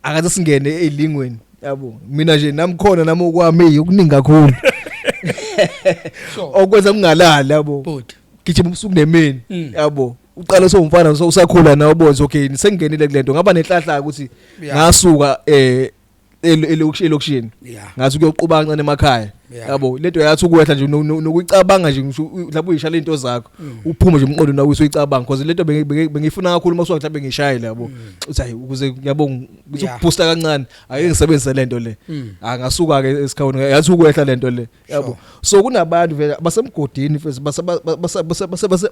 akaze singene ezilingweni yabo mina nje namkhona nami okwami ukuningi kakhulu okwenza kungalala yabo gijima ubusuku nemini yabo uqala somfana usakhula nawe ubonze okay sengingenile kulento ngaba nenhlahla ukuthi ngasuka elokishini ngathi kuyoquba kancane emakhaya yabo lento yathi ukwehla nje nokuyicabanga nje mhlawumbe uyishala into zakho uphume nje umqondo nawe usuyicabanga because lento bengifuna kakhulu masuka mhlawumbe ngishayile yabo uthi hayi ukuze ngiyabonga ukuthi ukuboosta kancane ake ngisebenzise lento le ngasuka ke esikhawuni yathi ukwehla lento le yabo so kunabantu vele basemgodini futhi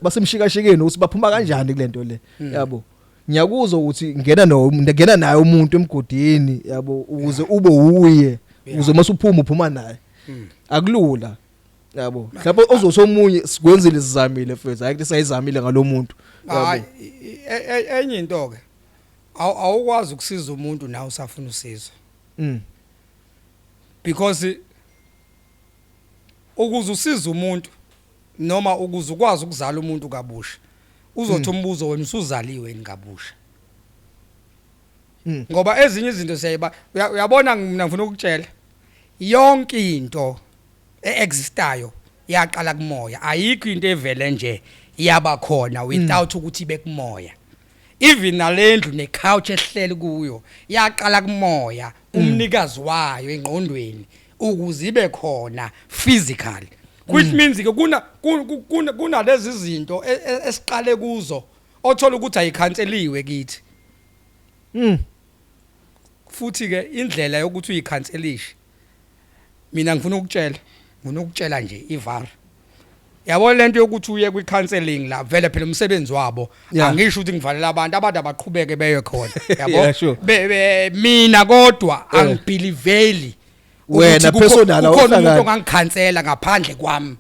basemshikashikeni ukuthi baphuma kanjani kulento le yabo ngiyakuzwa ukuthi ngena naye umuntu emgodini yabo ukuze ube uye ukuze masuphuma uphuma naye akulula yabo lapho ozosomunye sikwenzile sizamile futhi ayike sayizamile ngalomuntu yabo enye into ke awukwazi ukusiza umuntu nawe usafuna usizo because ukuze usize umuntu noma ukuze ukwazi ukuzala umuntu kabusha uzothi umbuzo wena usuzaliwe ngabusha ngoba ezinye izinto siyayiba uyabona mina ngifuna ukutshela yonke into existayo yaqala kumoya ayikho into evele nje yaba khona without ukuthi ibe kumoya even nalendlu necouch ehleli kuyo yaqala kumoya umnikazi wayo engqondweni ukuze ibe khona physically which means ke kuna lezi zinto esiqale kuzo othola ukuthi ayikhanseliwe kithi futhi ke indlela yokuthi uyikhanselishe mina ngifuna ukutshela nje ivar yabo lento yokuthi uye kwi-counseling la vele phela umsebenzi wabo angisho ukuthi ngivalela abantu abaqhubeke beye khona yabo mina kodwa angibeliveli wena personal ukhona umuntu ongangikhansela ngaphandle kwami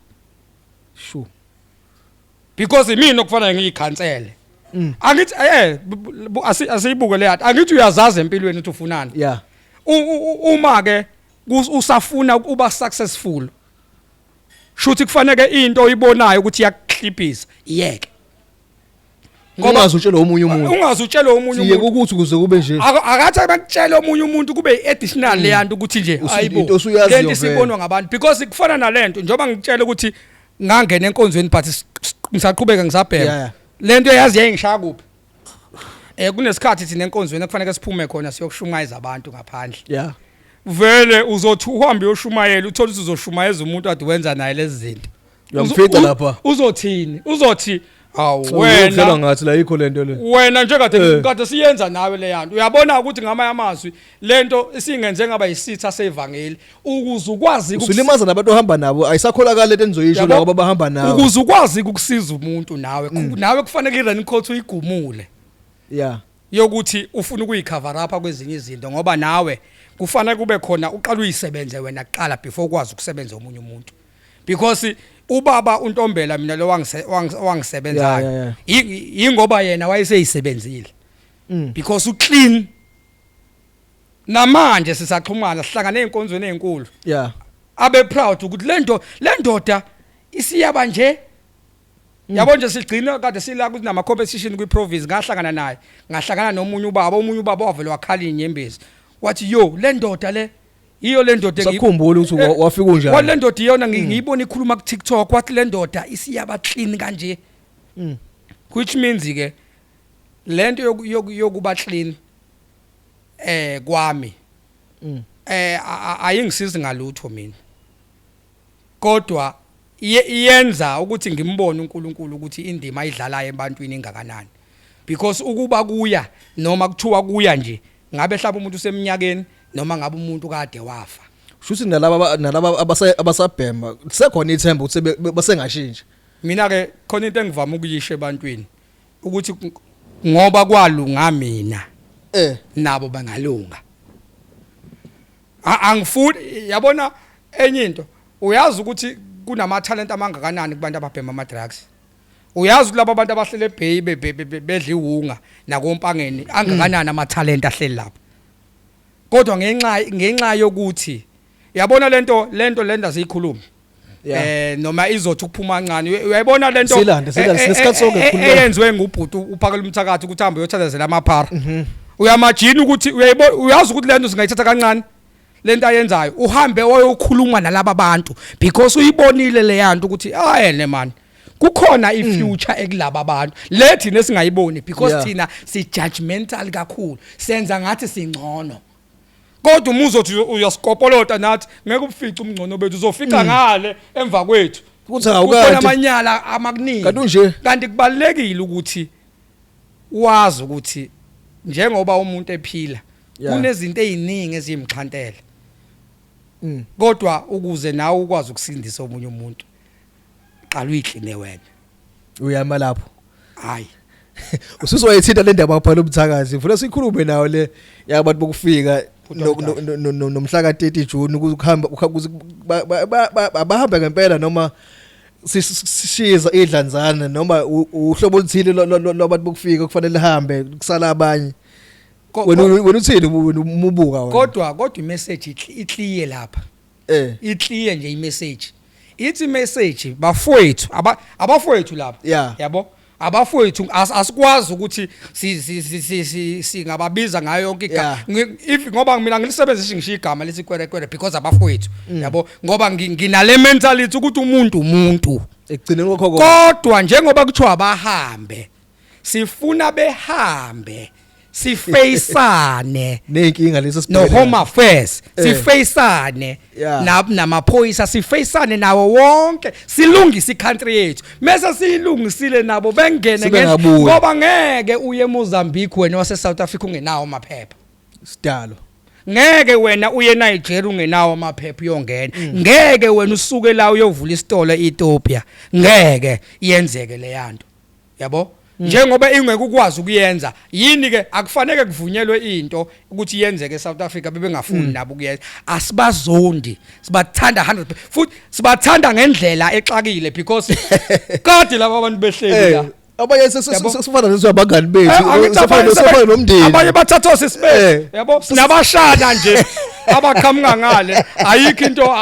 sure because mina okufanele ngiyikhansele angithi asiyibuke le yathi angithi uyazazi empilweni ukuthi ufunani uma ke usafuna ukuba successful shuthi kufanele into oyibonayo ukuthi iyakuhliphisa iyeke ngoba ungazutshela omunye umuntu siye ukuthi kuze kube nje akathi bakutshela omunye umuntu kube additional le yanto ukuthi nje ayibo lento sibonwa ngabantu because kufana nalento njoba ngitshela ukuthi ngangena enkonzweni but ngisaqhubeka ngisabheka lento yazi yayingishaya kuphi kunesikhathi thina enkonzweni ekufanele siphume khona siyokushumayeza abantu ngaphandle vele uzothi uhambe uyoshumayela uthola ukuthi uzoshumayeza umuntu ade wenza naye lezi zinto uyamfica lapha uzothini uzothi wena ngathi la ikho lento le wena nje kade siyenza nawe le yanto uyabona ukuthi ngamanye amazwi lento isingenze ngaba yisitha sevangeli ukuze ukwazi ukulimaza nabantu ohamba nabo ayisakholakala lento enizoyisho la ngoba bahamba nawe ukuze ukwazi ukusiza umuntu nawe kufanele irun court uyigumule yokuthi ufuna ukuyicover up kwezinye izinto ngoba nawe kufanele kube khona uqala uyisebenze wena kuqala before ukwazi ukusebenza omunye umuntu because ubaba uNtombela mina lo wangisebenzayo ingoba yena wayeseyisebenzile because uclean namanje sisaxhumana sihlangane enkonzweni ezinkulu abe proud ukuthi le ndoda isiyaba nje yabo nje sigcina kade sila ukuthi nama competition kwi province ngahlangana nomunye ubaba wavela wakhala inyembezi wathi yo le ndoda le iyo le ndoda sakhumbula ukuthi wafika unjani wale ndoda iyona ngiyibona ikhuluma ku TikTok wathi le ndoda isiyaba clean kanje which means ke lento yokuba clean kwami ayingisizi ngalutho mina kodwa iyenza ukuthi ngimbone uNkulunkulu ukuthi indima ayidlalayo ebantwini ingakanani, because ukuba kuya noma kuthiwa kuya nje ngabe mhlawumbe umuntu useminyakeni noma ngabe umuntu kade wafa. Shuthi nalaba abasabhema sekhona ithemba ukuthi basengashintsha. Mina ke khona into engivama ukuyisho ebantwini ukuthi ngoba kwalunga mina nabo bangalunga. Angifuni yabona enye into uyazi ukuthi kunama talent amangakanani kubantu ababhema ama drugs. Uyazi ukuthi laba abantu abahlele ebheyi bedla iwunga nakompangeni angakanani ama talent ahleli lapha. Kodwa ngenxa yokuthi yabona lento lenda siyikhuluma. Noma izothi ukuphuma kancane uyayibona lento sinesikhathi sonke ukukhuluma eyenziwe ngubhuti uphakela umthakathi ukuthi hambe uyothathazela amaphara. Uyamajina ukuthi uyazi ukuthi lento singayithatha kancane lento ayenzayo uhambe wayokhuluma nalabo bantu because uyibonile le yanto ukuthi ayene man kukhona ifuture ekulaba abantu lethi nesingayiboni because thina si judgmental kakhulu senza ngathi singcono. Kodwa umuzothi uyasikopolota nathi ngeke ufice umngcono bethu uzofica ngale emva kwethu ukuthi awukade kukhona amanyala amakuningi kanti kubalekile ukuthi wazi ukuthi njengoba umuntu ephila kunezinto eziningi ezimxhantela. Kodwa ukuze nawe ukwazi ukusindisa omunye umuntu qala uyikline wena uyama lapho hayi usuzoyithinta le ndaba phela umthakazi ufuna sikhulume nawo le yabantu bokufika nomhla ka-30 June ukuhamba abahambe ngempela noma sishiza idlanzana noma uhlobo oluthile lwabantu bokufika kufanele hambe kusala abanye wena uthini umubuka wena kodwa imessage iclear lapha iclear nje imessage ithi message bafowethu abafowethu lapha yabo abafowethu asikwazi ukuthi singababiza ngayo yonke igama if ngoba mina ngilisebenzisa ngisho igama lethi kwerekwere because abafowethu yabo ngoba nginale mentality ukuthi umuntu ekugcineni kokho kodwa njengoba kuthiwa abahambe sifuna behambe sifaceane nenkinga leso no home affairs sifaceane namaphoyisa sifaceane nawo wonke silungise icountry yethu mase siyilungisile nabo bengene ngoba ngeke uye eMozambique wena wase South Africa ungenawo amaphepha sidalo ngeke wena uye eNigeria ungenawo amaphepha yongena ngeke wena usuke la uyovula isitolo eEthiopia ngeke iyenzeke le yanto yabo njengoba ingeke ukwazi ukuyenza yini ke akufanele kuvunyelwe into ukuthi iyenzeke eSouth Africa bebengafuni nabo ukuyenza asibazondi sibathanda 100 futhi sibathanda ngendlela exakile because kade laba abantu behleli la abanye sesifana lezo abangani bethu sefana nomndeni abanye bathatha sisibese yabo sinabashana nje abakhamuka ngale ayikho into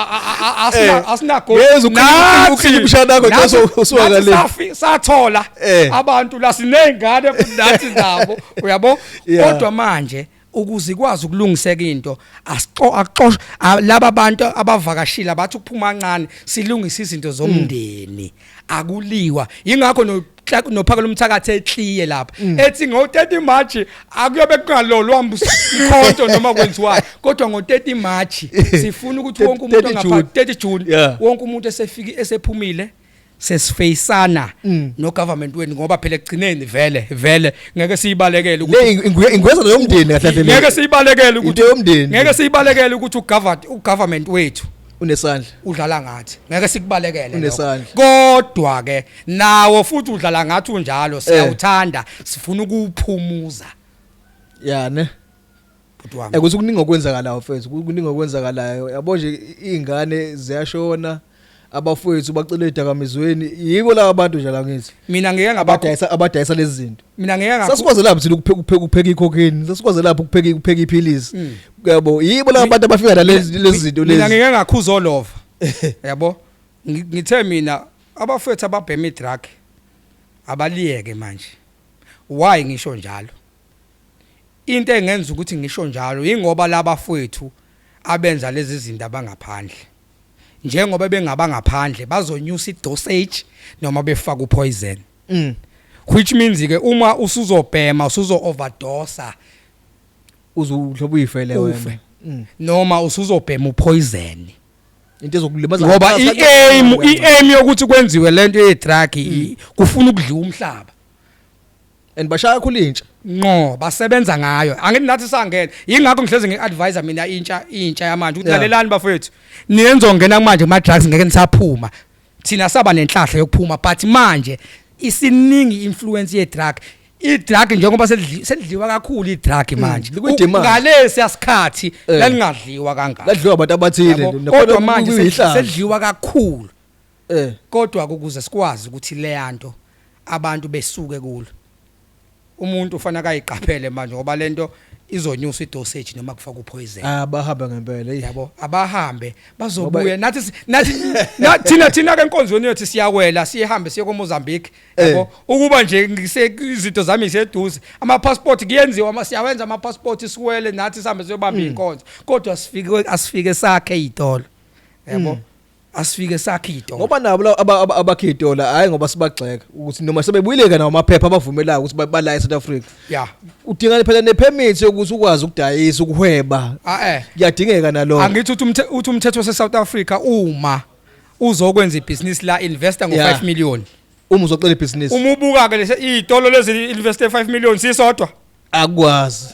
asinago nathi umshana wakho nje usuka le sathola abantu la sinengane futhi nathi nabo uyabo kodwa manje ukuze ikwazi ukulungiseka into axoxa laba bantu abavakashila abathi ukuphuma kancane silungisa izinto zomndeni akuliwa ingakho nophakela umthakathi ecliye lapha ethi ngo30 March akuyobe kungalolwa ikhonto noma kwenziwayo kodwa ngo30 March sifuna ukuthi wonke umuntu ngapha 30 June wonke umuntu esephumile sesifaceana no government wenu ngoba phela ekugcineni vele ngeke siyibalekele ukuthi ingweza leyo mndeni kahle ngeke siyibalekele ukuthi ngeke siyibalekele ukuthi ugovernment wethu unesandla udlala ngathi ngeke sikubalekele lokho kodwa ke nawo futhi udlala ngathi unjalo siyawuthanda sifuna ukuphumuza ne ukuthi kuningi okwenzakalayo mfethu kuningi okwenzakalayo yabo nje izingane ziyashona abafowethu bacela idakamizweni yibo laba bantu nje la ngithi mina ngeke abadayisa lezi zinto mina ngeke sasikwaze lapho thina ukupheka ikhokheni sasikwaze lapho ukupheka iphilisi yabo yibo laba bantu abafika nalezi zinto lezi mina ngeke ngakhuzolova yabo ngithe mina abafowethu ababhema idrug abaliyeke manje why ngisho njalo into engenza ukuthi ngisho njalo ingoba laba bafowethu abenza lezi zinto abangaphandle njengoba bengaba ngaphandle bazonyusa idosage noma befaka upoison which means ke uma usuzobhema usuzo overdose uzohlobo uyifele wena noma usuzobhema upoison into ezokulimaza ngoba i-aim yokuthi kwenziwe lento ye-drug kufuna ukudliwa umhlaba and bashaya kakhulu intsha no basebenza ngayo angithi nathi sangena yingakho ngihleze ngi-advise mina intsha yamanje ukuthi lalelani bafethu niyenzo ngena manje ama drugs ngeke nisaphuma thina saba nenhlahla yokuphuma but manje isiningi influence ye drug i-drug njengoba sedliwa kakhulu i-drug manje ngalesi yasikhathi lalingadliwa kangaka ladliwa abantu abathile kodwa manje sedliwa kakhulu kodwa ukuze sikwazi ukuthi le yanto abantu besuke kulo umuntu ufanele ayiqaphele manje ngoba lento izonyusa idosage noma kufaka upoison bahamba ngempela yabo abahambe bazobuya nathi thina ke enkonzweni yethu siyakwela sihambe siye koMozambique yabo ukuba nje izinto zami iseduze ama passport kuyenziwa siyawenza ama passport sikwele nathi sihambe siyobamba inkonzo kodwa asifike sakhe izitolo yabo asifike sakhe izitolo ngoba nabo abakhitola hayi ngoba sibagxeka ukuthi noma sebebuyileka nawo amaphepha abavumelayo ukuthi bala eSouth Africa udinga phela nepermit yokuthi ukwazi ukudayisa ukuhweba kuyadingeka nalokho angithi uthi umthetho waseSouth Africa uma uzokwenza ibusiness la investor ngo5 million uma uzocela ibusiness uma ubuka ke izitolo lezi investor 5 million sisodwa akwazi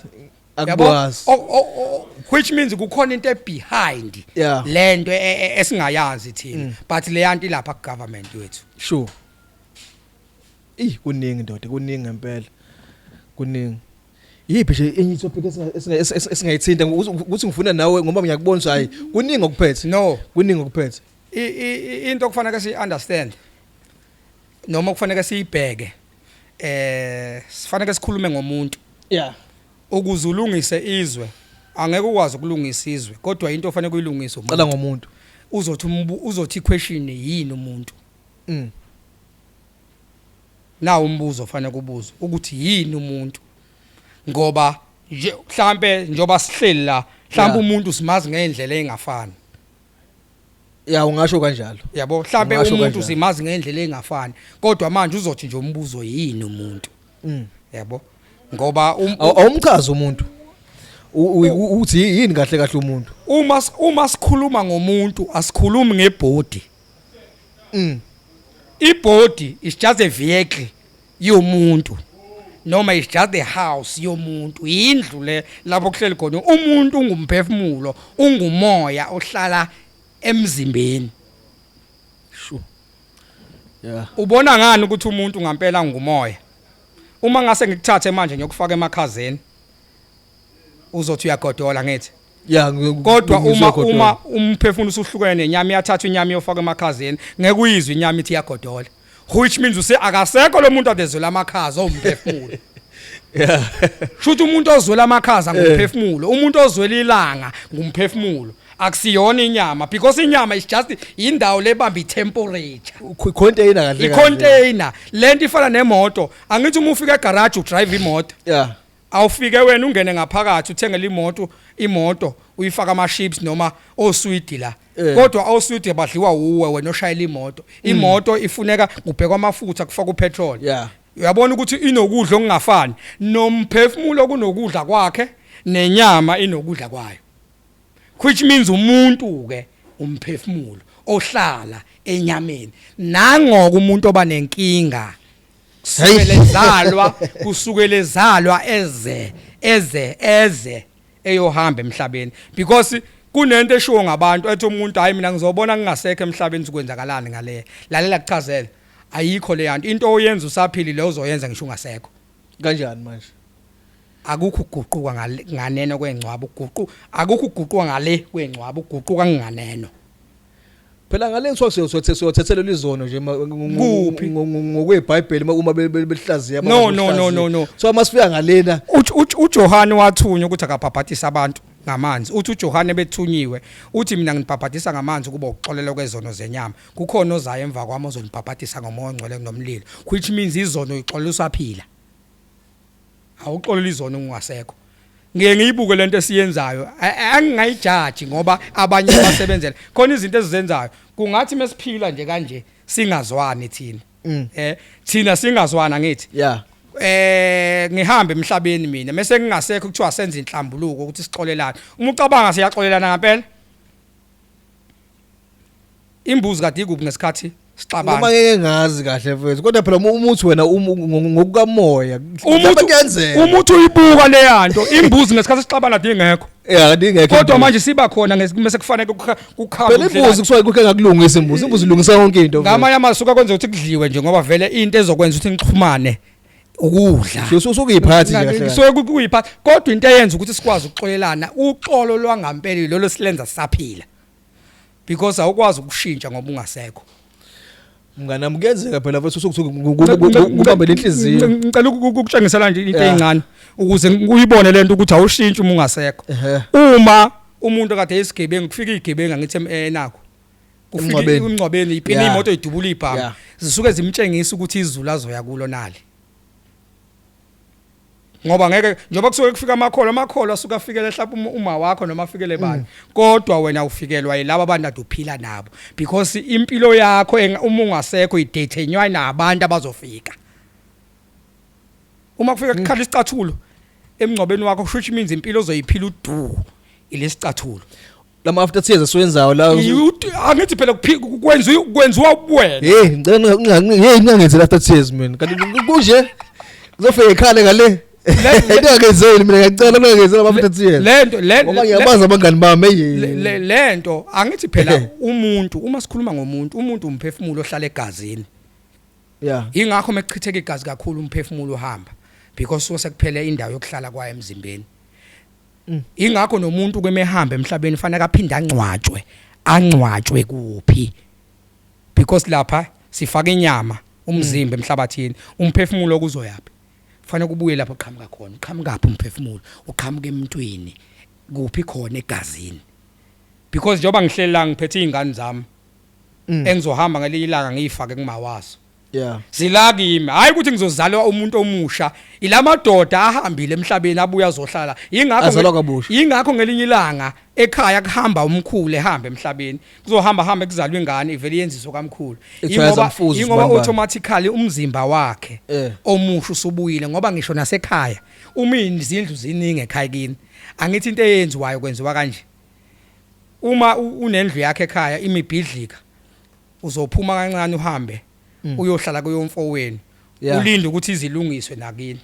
which means kukhona into behind lento esingayazi thina but le yanto ilapha ku government wethu sure kuningi ndoda kuningi ngempela kuningi yiphi nje enye topic esingayithinta ukuthi ngifuna nawe ngoba ngiyakubonisa hayi kuningi okuphethe kuningi okuphethe into okufanele si understand noma kufanele siyibheke sifanele sikhulume ngomuntu ukuze ulungise izwe angeke ukwazi ukulungisa izwe kodwa into ofanele kuyilungisa uqala ngomuntu uzothi question yini umuntu nawo umbuzo ofanele kubuzwe ukuthi yini umuntu ngoba mhlambe njoba sihleli la mhlambe umuntu simazi ngendlela engafani ungasho kanjalo yabo mhlambe umuntu simazi ngendlela engafani kodwa manje uzothi nje umbuzo yini umuntu yabo ngoba awumchaza umuntu uthi yini kahle kahle umuntu uma sikhuluma ngomuntu asikhulumi ngebody ibody is just a vehicle yomuntu noma is just a house yomuntu indlu le lapho kuhleli khona umuntu ungumphefumulo ungumoya ohlala emzimbeni sure ubona ngani ukuthi umuntu ngampela ngumoya uma ngase ngikuthathe manje ngiyokufaka emakhazeni uzothi uyagodola ngithi kodwa uma umphefumulo usuhlukene nenyama iyathatha inyama iyofaka emakhazeni ngeke uyizwe inyama ithi iyagodola which means akasekho lo muntu adezwela amakhaza omphefumulo shuthi umuntu ozwela amakhaza ngumphefumulo umuntu ozwela ilanga ngumphefumulo akusiyona inyama because inyama is just indawo lebamba itemperature container kahle icontainer lento ifana nemoto angithi uma ufika egarage udrive imoto awufike wena ungene ngaphakathi uthengele imoto uyifaka ama chips noma osweet la kodwa osweet badliwa uwe wena oshayela imoto ifuneka kubhekwa amafutha kufaka upetrol uyabona ukuthi inokudla okungafani nomphefumulo kunokudla kwakhe nenyama inokudla kwayo which means umuntu ke umphefumulo ohlala enyameni nangoku umuntu oba nenkinga kusukelezalwa eze eyohamba emhlabeni because kunento eshiwo ngabantu ethi umuntu hayi mina ngizobona ngingasekho emhlabeni ukwenzakalani ngale lalela kuchazela ayikho le yanto into oyenza usaphilile uzoyenza ngisho ungasekho kanjani manje akukho ukuguquka nganeno kwengcwaba akukho ukuguquka ngale kwengcwaba uguquka nganeno phela ngale siyothethela izono nje ngokweBhayibheli uma behlaziya no so masifika ngalena uJohane wathunywa ukuthi akabhabhatisa abantu ngamanzi uthi uJohane bethunyiwe uthi mina ngibhabhatisa ngamanzi kuba ukuxolela kwezono zenyama kukhona ozayo emva kwami ozonibhabhatisa ngomoya ongcwele nomlilo which means izono ixolela usaphila awuxolela izono ungasekho ngeke ngiyibuke lento esiyenzayo angingayijaji ngoba abanye basebenzela khona izinto ezizenzayo kungathi mesiphila nje kanje singazwani thina thina singazwana ngithi ngihambe emhlabeni mina mase ngingasekho kuthiwa senze inhlambuluko ukuthi sixolelane uma ucabanga siyaxolelana ngempela imbuzi kade ikuphi ngesikhathi sixabana uma ngeke ngazi kahle mfethu kodwa phela umuthi wena ngokukamoya umuthi uyibuka le yanto imbuzi ngesikhathi sixabana dingekho dingekho kodwa manje siba khona ngese kufanele kukhamba phela imbuzi kuswaye kuke ngakulungisa imbuzi ilungisa yonke into ngamanye amasuka kwenza ukuthi kudliwe nje ngoba vele into ezokwenza ukuthi ngixhumane ukudla usukuyiphathi kahle so kuyiphathi kodwa into eyenza ukuthi sikwazi ukuxolelana uxolo lwangampela lolo silenza saphila because awukwazi ukushintsha ngoba ungasekho mngana mkenzeka phela futhi ukubamba lenhliziyo ngicela ukukutshengisela nje into ezincane ukuze uyibone lento ukuthi awushintshe uma ungasekho uma umuntu kade esigebengu kufika igebenga ngithi nakho kufika umncwabeni ipini imoto idubula ibhanga zisuke zimtshengisa ukuthi izulu azoya kulo nali ngoba ngeke njengoba kusuke kufika amakholo asuka afikele mhlawumbe uma wakho noma afikele bani kodwa wena ufikelwa yilabo abantu aduphila nabo because impilo yakho uma ungasekho idethenywa nabantu abazofika uma kufika kukhala isicathulo emncwabeni wakho which means impilo ozoyiphila udu ilesicathulo lama after tears esiwenzayo la angithi phela kwenziwa ubuwena ngicela ngingangenzela after tears mina kanti kunje kuzofika ikhale ngale ngiyakenzela mina ngiyacela ngiyakenzela after tears ngoba ngiyabaza abangani bami lento angithi phela umuntu uma sikhuluma ngomuntu umuntu umphefumulo ohlala egazini ingakho mekuchitheka igazi kakhulu umphefumulo uhamba because sekuphele indawo yokuhlala kwaye emzimbeni ingakho nomuntu kwemehamba emhlabeni fanele aphinde angcwatshwe kuphi because lapha sifaka inyama umzimba emhlabathini umphefumulo okuzoyapi fanele kubuye lapho qhamuka khona uqhamukaphi umphefumulo uqhamuka emntwini kuphi khona egazini because njengoba ngihlelela ngiphethe izingane zami engizohamba ngelinye ilanga ngiyifake kumawaso zila kimi hayi ukuthi ngizozalwa umuntu omusha ilamadoda ahambile emhlabeni abuya azohlala ingakho ngelinye ilanga ekhaya kuhamba umkhulu ehamba emhlabeni kuzohamba kuzalwa ingane ivele yenziswa kamkhulu ingoba automatically umzimba wakhe omusha usubuyile ngoba ngisho nasekhaya uma izindlu ziningi ekhaya kini angithi into eyenziwayo kwenziwa kanje uma unendlu yakhe ekhaya imibhidlika uzophuma kancane uhambe uyohlala kuyomfowenu ulinde ukuthi izilungiswe nakini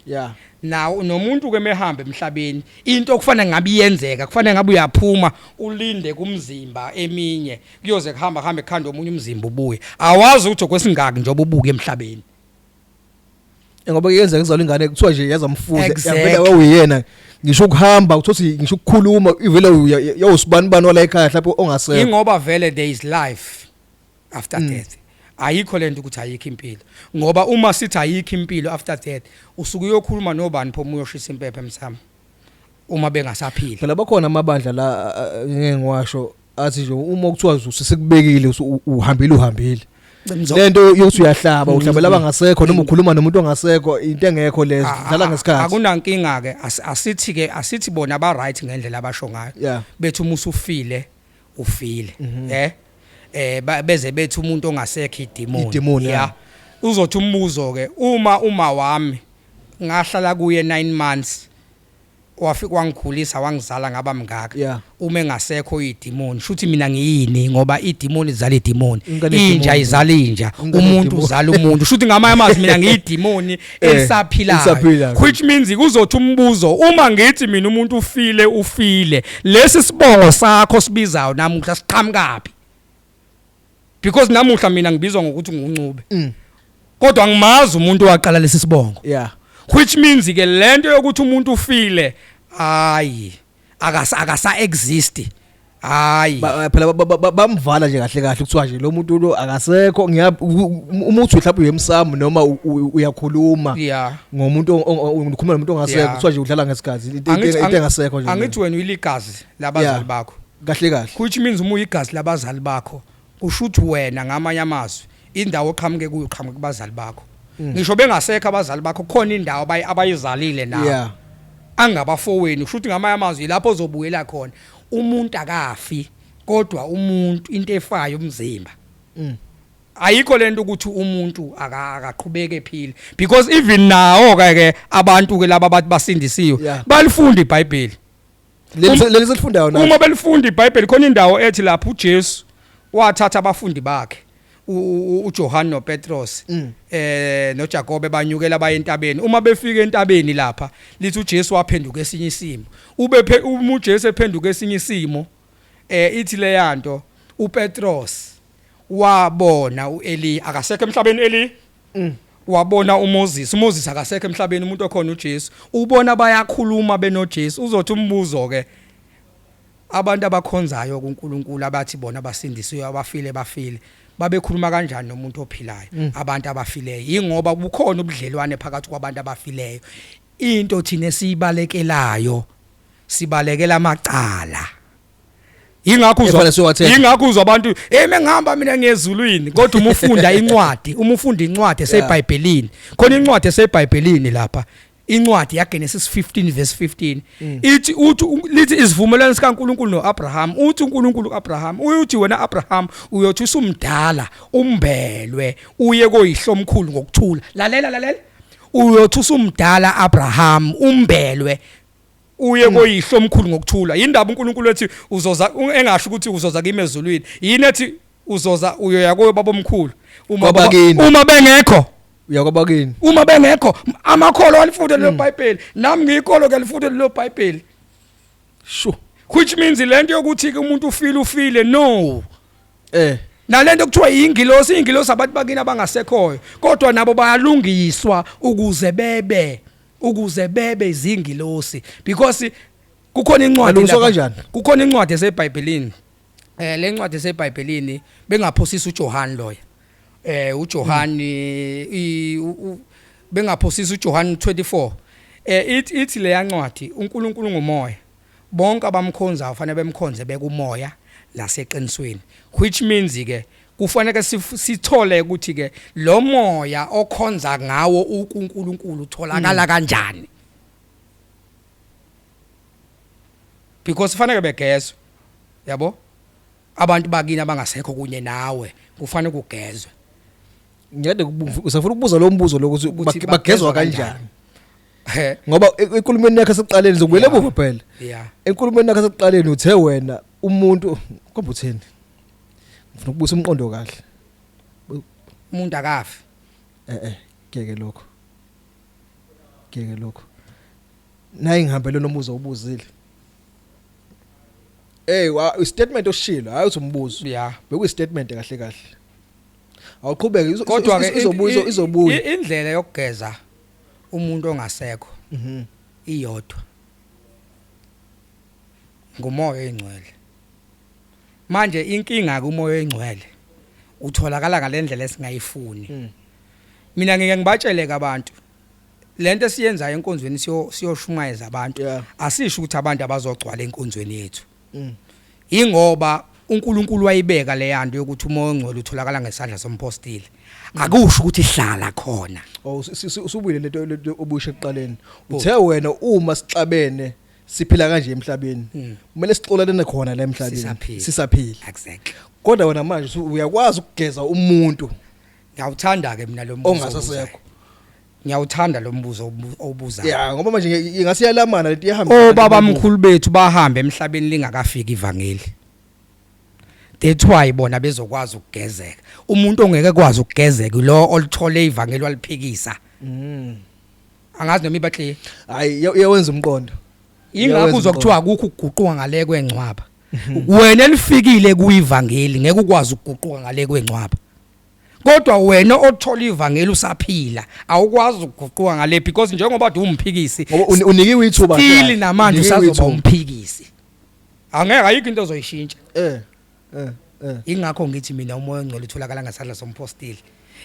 nawo nomuntu kemehamba emhlabeni into okufanele ngabe iyenzeka kufanele ngabe uyaphuma ulinde kumzimba eminye kuyoze kuhamba ekhanda omunye umzimba ubuye awazi ukuthi okwesingaki njengoba ubuke emhlabeni ngoba kuyenzeka kuzalwa ingane kuthiwa nje yaza mfuze yavela wawuyena ngisho ukuhamba uthothi ngisho ukukhuluma ivela yawusibani wala ekhaya lapho ongasekho ingoba vele there is life after death ayikho lento ukuthi ayikho impilo ngoba uma sithi ayikho impilo after death usuku uyokhuluma nobani pho uyoshisa impepha emsamo uma bengasaphila phela bakhona amabandla la ngeke ngiwasho athi nje uma kuthiwa ususekubekile uhambile lento yokuthi uyahlaba uhlabela abangasekho noma ukhuluma nomuntu ongasekho into engekho lezo dlala ngesikhathi akunankinga ke asithi bona ba right ngendlela abasho ngayo bethi uma usufile ufile beze bethi umuntu ongasekho idemoni uzothi umbuzo ke uma wami ngahlala kuye 9 months wafika wangikhulisa wangizala ngaba mngaka uma engasekho idemoni shuthi mina ngiyini ngoba idemoni izala idemoni inja izala inja umuntu uzala umuntu shuthi ngamanye amazwi mina ngiyidemoni esaphilayo which means kuzothi umbuzo uma ngithi mina umuntu ufile lesi sibongo sakho sibizayo namuhla siqhamukapi because namuhla mina ngibizwa ngokuthi nguncube kodwa ngimazi umuntu waqala lesi sibongo which means ke lento yokuthi umuntu ufile hayi akasa exist hayi phela bamvala nje kahle kuthiwa nje lo muntu lo akasekho umuthi mhlawumbe uyemsamo noma uyakhuluma ngomuntu ukhuluma nomuntu ongasekho kuthiwa nje udlala ngesikhathi into engasekho nje angithi wena uyiligazi labazali bakho kahle which means uma uyigazi labazali bakho kusho ukuthi wena ngamanye amazwi indawo oqhamuke kuyo uqhamuke kubazali bakho ngisho bengasekho abazali bakho khona indawo abayizalile nawo angabafowenu kusho ukuthi ngamanye amazwi lapho ozobuyela khona umuntu akafi kodwa umuntu into efayo umzimba ayikho lento ukuthi umuntu akaqhubeke ephila because even nawo ke abantu ke laba bathi basindisiwe balifunda iBhayibheli leli selifundayo nathi uma belifunda iBhayibheli khona indawo ethi lapho uJesu wathatha abafundi bakhe uJohn noPetros noJacob banyukela baye entabeni. Uma befika entabeni lapha lithi uJesu waphenduka esinye isimo. uJesu ephenduka esinye isimo ithi le yanto uPetros wabona uEli akasekho emhlabeni Eli wabona uMoses akasekho emhlabeni umuntu okhona uJesu. Ubona bayakhuluma benoJesu. Uzothi umbuzo ke abantu abakhonzayo kuNkulunkulu abathi bona basindisiwe abafile babekhuluma kanjani nomuntu ophilayo abantu abafileyo ingoba kukhona ubudlelwane phakathi kwabantu abafileyo. Into thina sibalekelayo sibalekela amacala. Ingakho uzwa abantu mengihamba mina ngezulwini kodwa umufunda incwadi eseBhayibhelini. Khona incwadi eseBhayibhelini lapha. Incwadi yaGenesis 15 verse 15 lithi isivumelwano sikaNkulunkulu noAbraham. Uthi uNkulunkulu kuAbraham uthi wena Abraham uyothi usumdala umbelwe uye koyihlomkhulu ngokuthula. Lalela uyothi usumdala Abraham umbelwe uye koyihlomkhulu ngokuthula. Yindaba uNkulunkulu ethi uzoza engasho ukuthi uzoza kimi ezulwini. Yini ethi uzoza uyoya kowe babomkhulu uma bengekho uyakwabakini uma bengekho amakholo alifunde lelo Bhayibheli nami ngiyikholo ke lifunde lelo Bhayibheli. Sure. Which means lento yokuthi ke umuntu ufile no nalento kuthiwa ingilosi abantu bakini abangasekhoyo kodwa nabo bayalungiswa ukuze bebe izingilosi because kukhona incwadi eseBhayibhelini. Le ncwadi eseBhayibhelini bengaphosisa uJohn loya. uJohn bengaphosisa uJohn 24 ithi le yancwadi uNkulunkulu ngomoya bonke abamkhonza kufanele bemkhonze bekumoya laseqinisweni. Which means ke kufanele sithole ukuthi ke lo moya okhonza ngawo uNkulunkulu utholakala kanjani because kufanele begezwe yabo abantu bakini abangasekho kunye nawe kufanele kugezwe. Ngiyade usafuna ukubuza lo mbuzo lokuthi bagezwa kanjani ngoba enkulumeni yakhe sekuqaleni ngizokubuyela emuva phela. Enkulumeni yakhe sekuqaleni uthe wena umuntu komba utheni ngifuna ukubusa umqondo kahle umuntu akafi keke lokho nayi ngihambele nombuzo ubuzile statement oshilo hayi uthi umbuzo beku statement kahle awuqhubeke kodwa ke izobuya indlela yokugeza umuntu ongasekho iyodwa ngumoya engcwele. Manje inkinga kumoya engcwele utholakala ngalendlela esingayifuni. Mina ngeke ngibatshele abantu lento esiyenza enkonzweni siyoshumayeza abantu asisho ukuthi abantu abazogcwala enkonzweni yethu. Ingoba uNkulunkulu wayibeka le yanto yokuthi umoya ongcwele utholakala ngesandla sompostile. Akusho ukuthi ihlala khona. Usubuyile lento obusha eqaleni. Uthe wena uma sixabene siphila kanje emhlabeni. Kumele sixolelane khona la emhlabeni. Sisaphila. Exactly. Kodwa wena manje uyakwazi ukugeza umuntu. Ngiyawuthanda ke mina lo mbuzo. Ongasasekho. Ngiyawuthanda lo mbuzo obuzayo. Ngoba manje ingasiyalamana lento ihamba. Baba mkhulu bethu bahamba emhlabeni lingakafika ivangeli. That's why bona bezokwazi ukugezeka. Umuntu ongeke kwazi ukugezeka lo olithole ivangeli waliphikisa. Angazi noma ibahle. Hayi iyawenza umqondo. Ingakho uzokuthiwa akukho ukuguquka ngale kwencwaba. Wena elifikile kuivangeli ngeke ukwazi ukuguquka ngale kwencwaba. Kodwa wena othola ivangeli usaphila awukwazi ukuguquka ngale because njengoba umphikisi unikiwe ithuba phili namanje usazoba umphikisi. Angeke ayikho into ozoyishintsha. Ingakho ngithi mina umoya ongcwele utholakala ngesandla sompostile.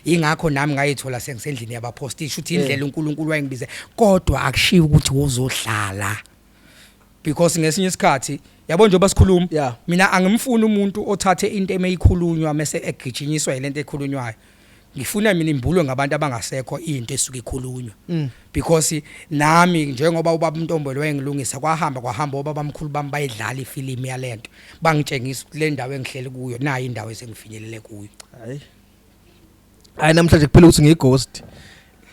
Ingakho nami ngayithola sengisendlini yabapostile uthi indlela uNkulunkulu wayengibize kodwa akushiwo ukuthi uzohlala. Because ngesinye isikhathi yabo njengoba sikhuluma mina angimfuni umuntu othathe into emeyikhulunywa mase egijinyiswa yilento ekhulunywayo. Ngifuna mina imbulwe ngabantu abangasekho into esuke ikhulunywa. Because nami njengoba ubaba Ntombolo wayengilungisa kwahamba obaba mkhulu bami bayidlala ifilimu yalento bangitshengisa le ndawo engihleli kuyo nayi indawo esengifinyelele kuyo. Hayi namhlanje kuphela ukuthi ngighost.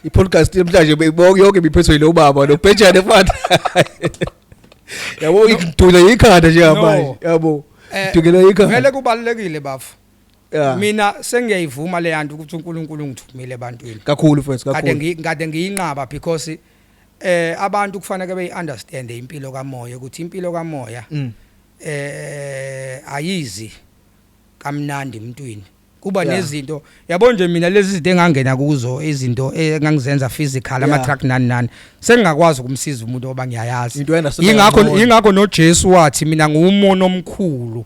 I-podcast namhlanje beyibonke yonke ibiphethwe yilo baba noBenjani mfana. Yabo ikudula ikhanda nje manje yabo. Dukela ikhanda. Vele kubalekile bafu mina sengiyayivuma le yanto ukuthi uNkulunkulu ungithumile ebantwini kakhulu mfethu kakhulu kade ngiyinqaba because abantu kufanele beyiunderstand impilo kamoya ukuthi impilo kamoya ayizi kamnandi emntwini kuba nezinto yabo nje mina lezi zinto engangena kuzo izinto engangizenza physical ama track nani sengingakwazi ukumsiza umuntu oba ngiyayazi ingakho noJesu wathi mina ngumono omkhulu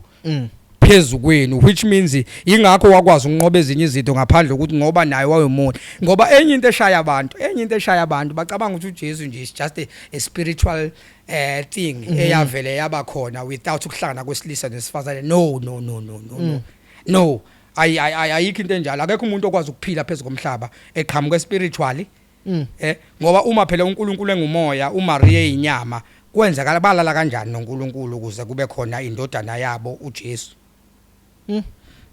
phezulu kwenu which means ingakho wakwazi ukunqoba ezinye izinto ngaphandle ukuthi ngoba naye wayemona ngoba enye into eshaya abantu bacabanga ukuthi uJesu nje is just a spiritual thing eyavele yaba khona without ukuhlangana kwesilisa nesifazane no ayikho into enjalo akekho umuntu okwazi ukuphila phezulu komhlaba eqhamuka spiritually ngoba uma phela uNkulunkulu engumoya uMaria eyinyama kwenzakala balala kanjani noNkulunkulu ukuze kube khona indodana yabo uJesu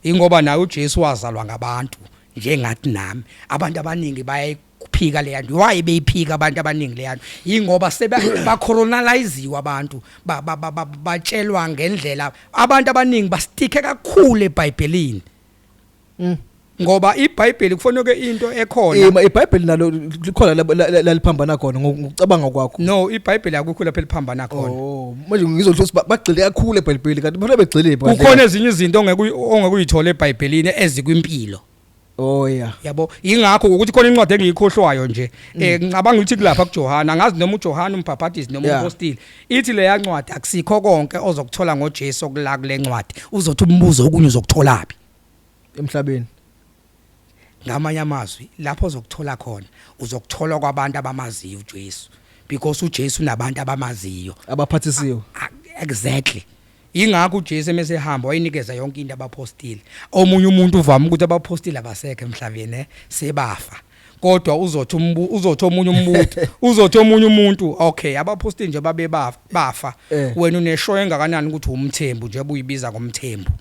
ingoba naye uJesu wazalwa ngabantu njengathi nami abantu abaningi bayayiphika le yanto why beyiphika abantu abaningi le yanto ingoba ba coronalizewa abantu batshelwa ngendlela abantu abaningi basticke kakhulu eBhayibhelini ngoba iBhayibheli kufanele into ekhona iBhayibheli nalo likhona laliphambana khona ngokucabanga kwakho no iBhayibheli akukho lapha liphambana khona manje ngizothola ukuthi bagxile kakhulu eBhayibheli kanti bona begxile kukhona ezinye izinto ongekuyithola eBhayibhelini ezikwimpilo yabo ingakho ukuthi khona incwadi engiyikhohlwayo nje ngicabanga ukuthi kulapha kuJohana ngazi noma uJohana umbhaphatisi noma umpostile ithi le yancwadi akusikho konke ozokuthola ngoJesu okula kule ncwadi uzothi umbuzo okunye uzokutholaphi emhlabeni ngamanye amazwi lapho uzokuthola khona uzokuthola kwabantu abamaziyo uJesu because uJesu nabantu abamaziyo abaphathisiwe exactly ingakho uJesu mesehamba wayinikeza yonke into abapostile omunye umuntu uvama ukuthi abapostile abasekho emhlabeni sebafa kodwa uzothi omunye umuntu okay abapostile nje babe bafa wena uneshow engakanani ukuthi umthembu nje buyibiza ngomthembu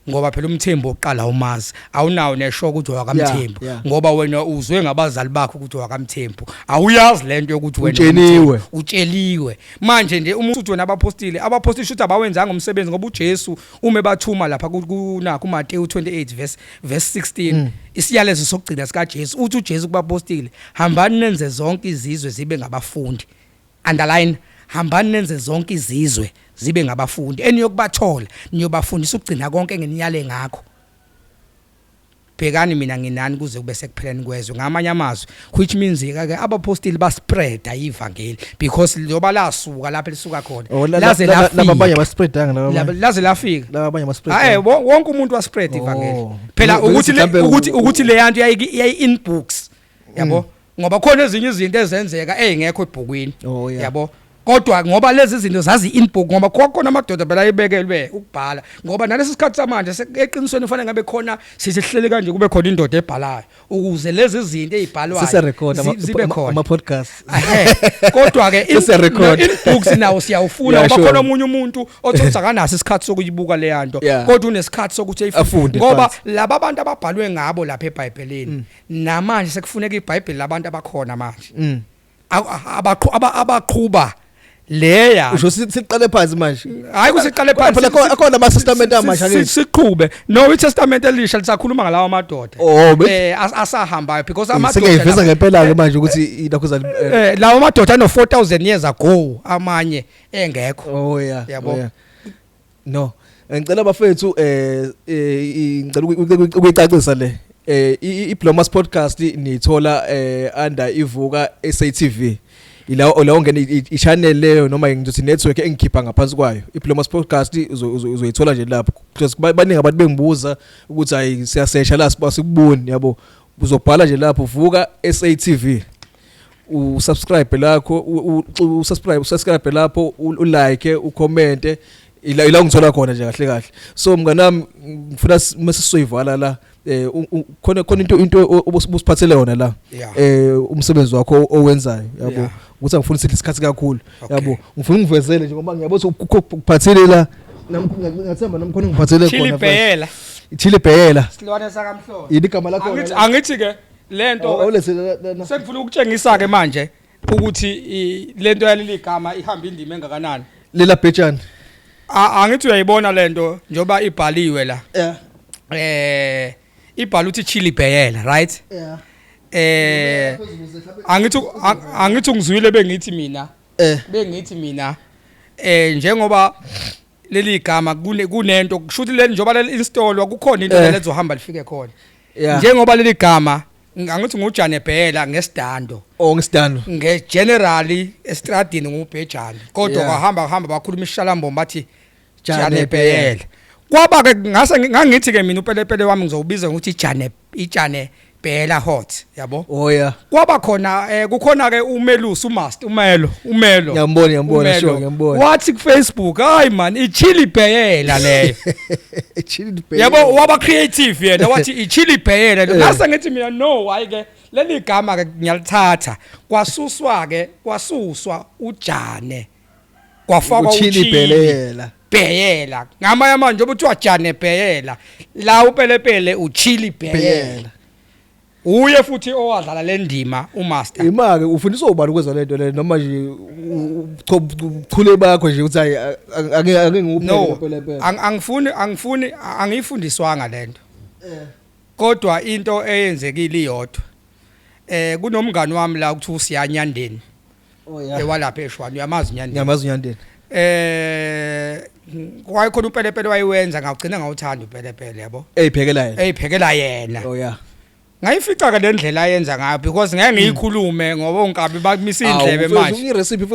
ngoba phela umthembu oqala umazi awunawo nesho ukuthi wakamthembu ngoba wena uzwe ngabazali bakho ukuthi wakamthembu awuyazi lento ukuthi wena utsheliwe manje nje umuntu wena abapostile shothi abawenzanga umsebenzi ngoba uJesu uma bathuma lapha kunakho uMateyu 28 verse 16 isiyalezo sokugcina sika Jesu uthi uJesu kubapostile hambani nenze zonke izizwe zibe ngabafundi underline hambani nenze zonke izizwe zibe ngabafundi eniyokubathola niyobafundisa ukugcina konke ngeniyale ngakho bhekani mina nginani kuze kube sekupheleni kwezwe ngamanye amazwi which means ke abapostili baspread ivangeli because loba lasuka lapha lisuka khona laze lafika labanye baspreadanga laze lafika labanye baspread wonke umuntu waspread ivangeli phela ukuthi le yanto yayi in books yabo ngoba khona ezinye izinto ezenzeka engekho ebhukwini yabo kodwa ngoba lezi zinto zazi inbook ngoba khona amadoda phela ayibekelwe ukubhala ngoba nalesi sikhathi samanje eqinisweni ufanele ngabe khona sisihlele kanje kube khona indoda ebhalayo ukuze lezi zinto ezibhalwayo zibe khona ama podcast kodwa ke inbooks nawo siyawufuna ngoba khona omunye umuntu othotha kanasi isikhathi sokuyibuka le yanto kodwa unesikhathi sokuthi ayifunde ngoba laba abantu ababhalwe ngabo lapha eBhayibhelini namanje sekufuneka iBhayibheli labantu abakhona manje abaqhuba leya usho siqale phansi manje hayi kusiqale phansi phela akhona ama testament amasha ke siqhube no iTestament elisha lisakhuluma ngalawa amadoda asahambayo because amadoda sengiveza ngempela ke manje ukuthi inakho lawa amadoda no 4000 years ago amanye engekho yabo no ngicela abafethu ngicela ukuyicacisa le iBlomas podcast nithola under ivuka SATV ilawo ngene i-channel leyo noma ngizothi network engikhipha ngaphansi kwayo iBlomas podcast uzoyithola nje lapho because baningi abantu bengibuza ukuthi hayi siyasesha la sikuboni yabo uzobhala nje lapho vuka SATV usubscribe lakho usubscribe lapho ulike ucommente ila ungithola khona nje kahle kahle so mnganami ngifuna masisoyivala la khona into obusiphathele yona la umsebenzi wakho owenzayo yabo ukuthi angifuna isikhathi kakhulu yabo ngifuna ngivezele nje ngoba ngiyabona ukuphathele la ngathemba namkhona ngiphathele khona Chili Bhela silwane sakamhlobo yini igama lakho angithi ke lento sengifuna ukutshengisa ke manje ukuthi lento yaleli gama ihamba indima engakanani lela Bhetshani angithi uyayibona lento njoba ibhaliwe la ibhala uthi chili bhayela, right? Angithi ungizwile bengithi mina njengoba leli gama kunento kushuthi leli njoba leli install kukhona into lezohamba lifike khona njengoba leli gama angithi ngujane bhela ngesidando ngesidando generally estradini ngubhejane kodwa kwahamba bakhuluma ishalambo bathi jane bhela kwaba ke ngangithi ke mina upelepele wami ngizowubiza ukuthi ijane bhela hot yabo kwaba khona kukhona ke umelusi umelo ngiyambona wathi ku Facebook hayi man ichili bhela leyo ichili bhela yabo waba creative yena wathi ichili bhela ngase ngithi mina no hayi ke leli gama ke ngiyalithatha kwasuswa ujane kwafakwa uchili bhela ngamanye manje obuthiwa jane bhela la upelepele uchili bhela uye futhi owadlala le ndima umaster imake ufundisa ubani ukwenza lento le noma nje uchule bakho nje uthi ake nguphelepele angifundiswanga lento kodwa into eyenzekile iyodwa kunomngani wami la ukuthi usiyanyandeni ewalapha eShwane uyamazi Nyandeni kwayikhona upelepele wayiwenza ngagcina ngawuthanda upelepele yabo eyiphekela yena ngayifica ke lendlela ayenza ngayo because ngeke ngiyikhulume ngoba onkabi bakumisa indlebe manje irecipe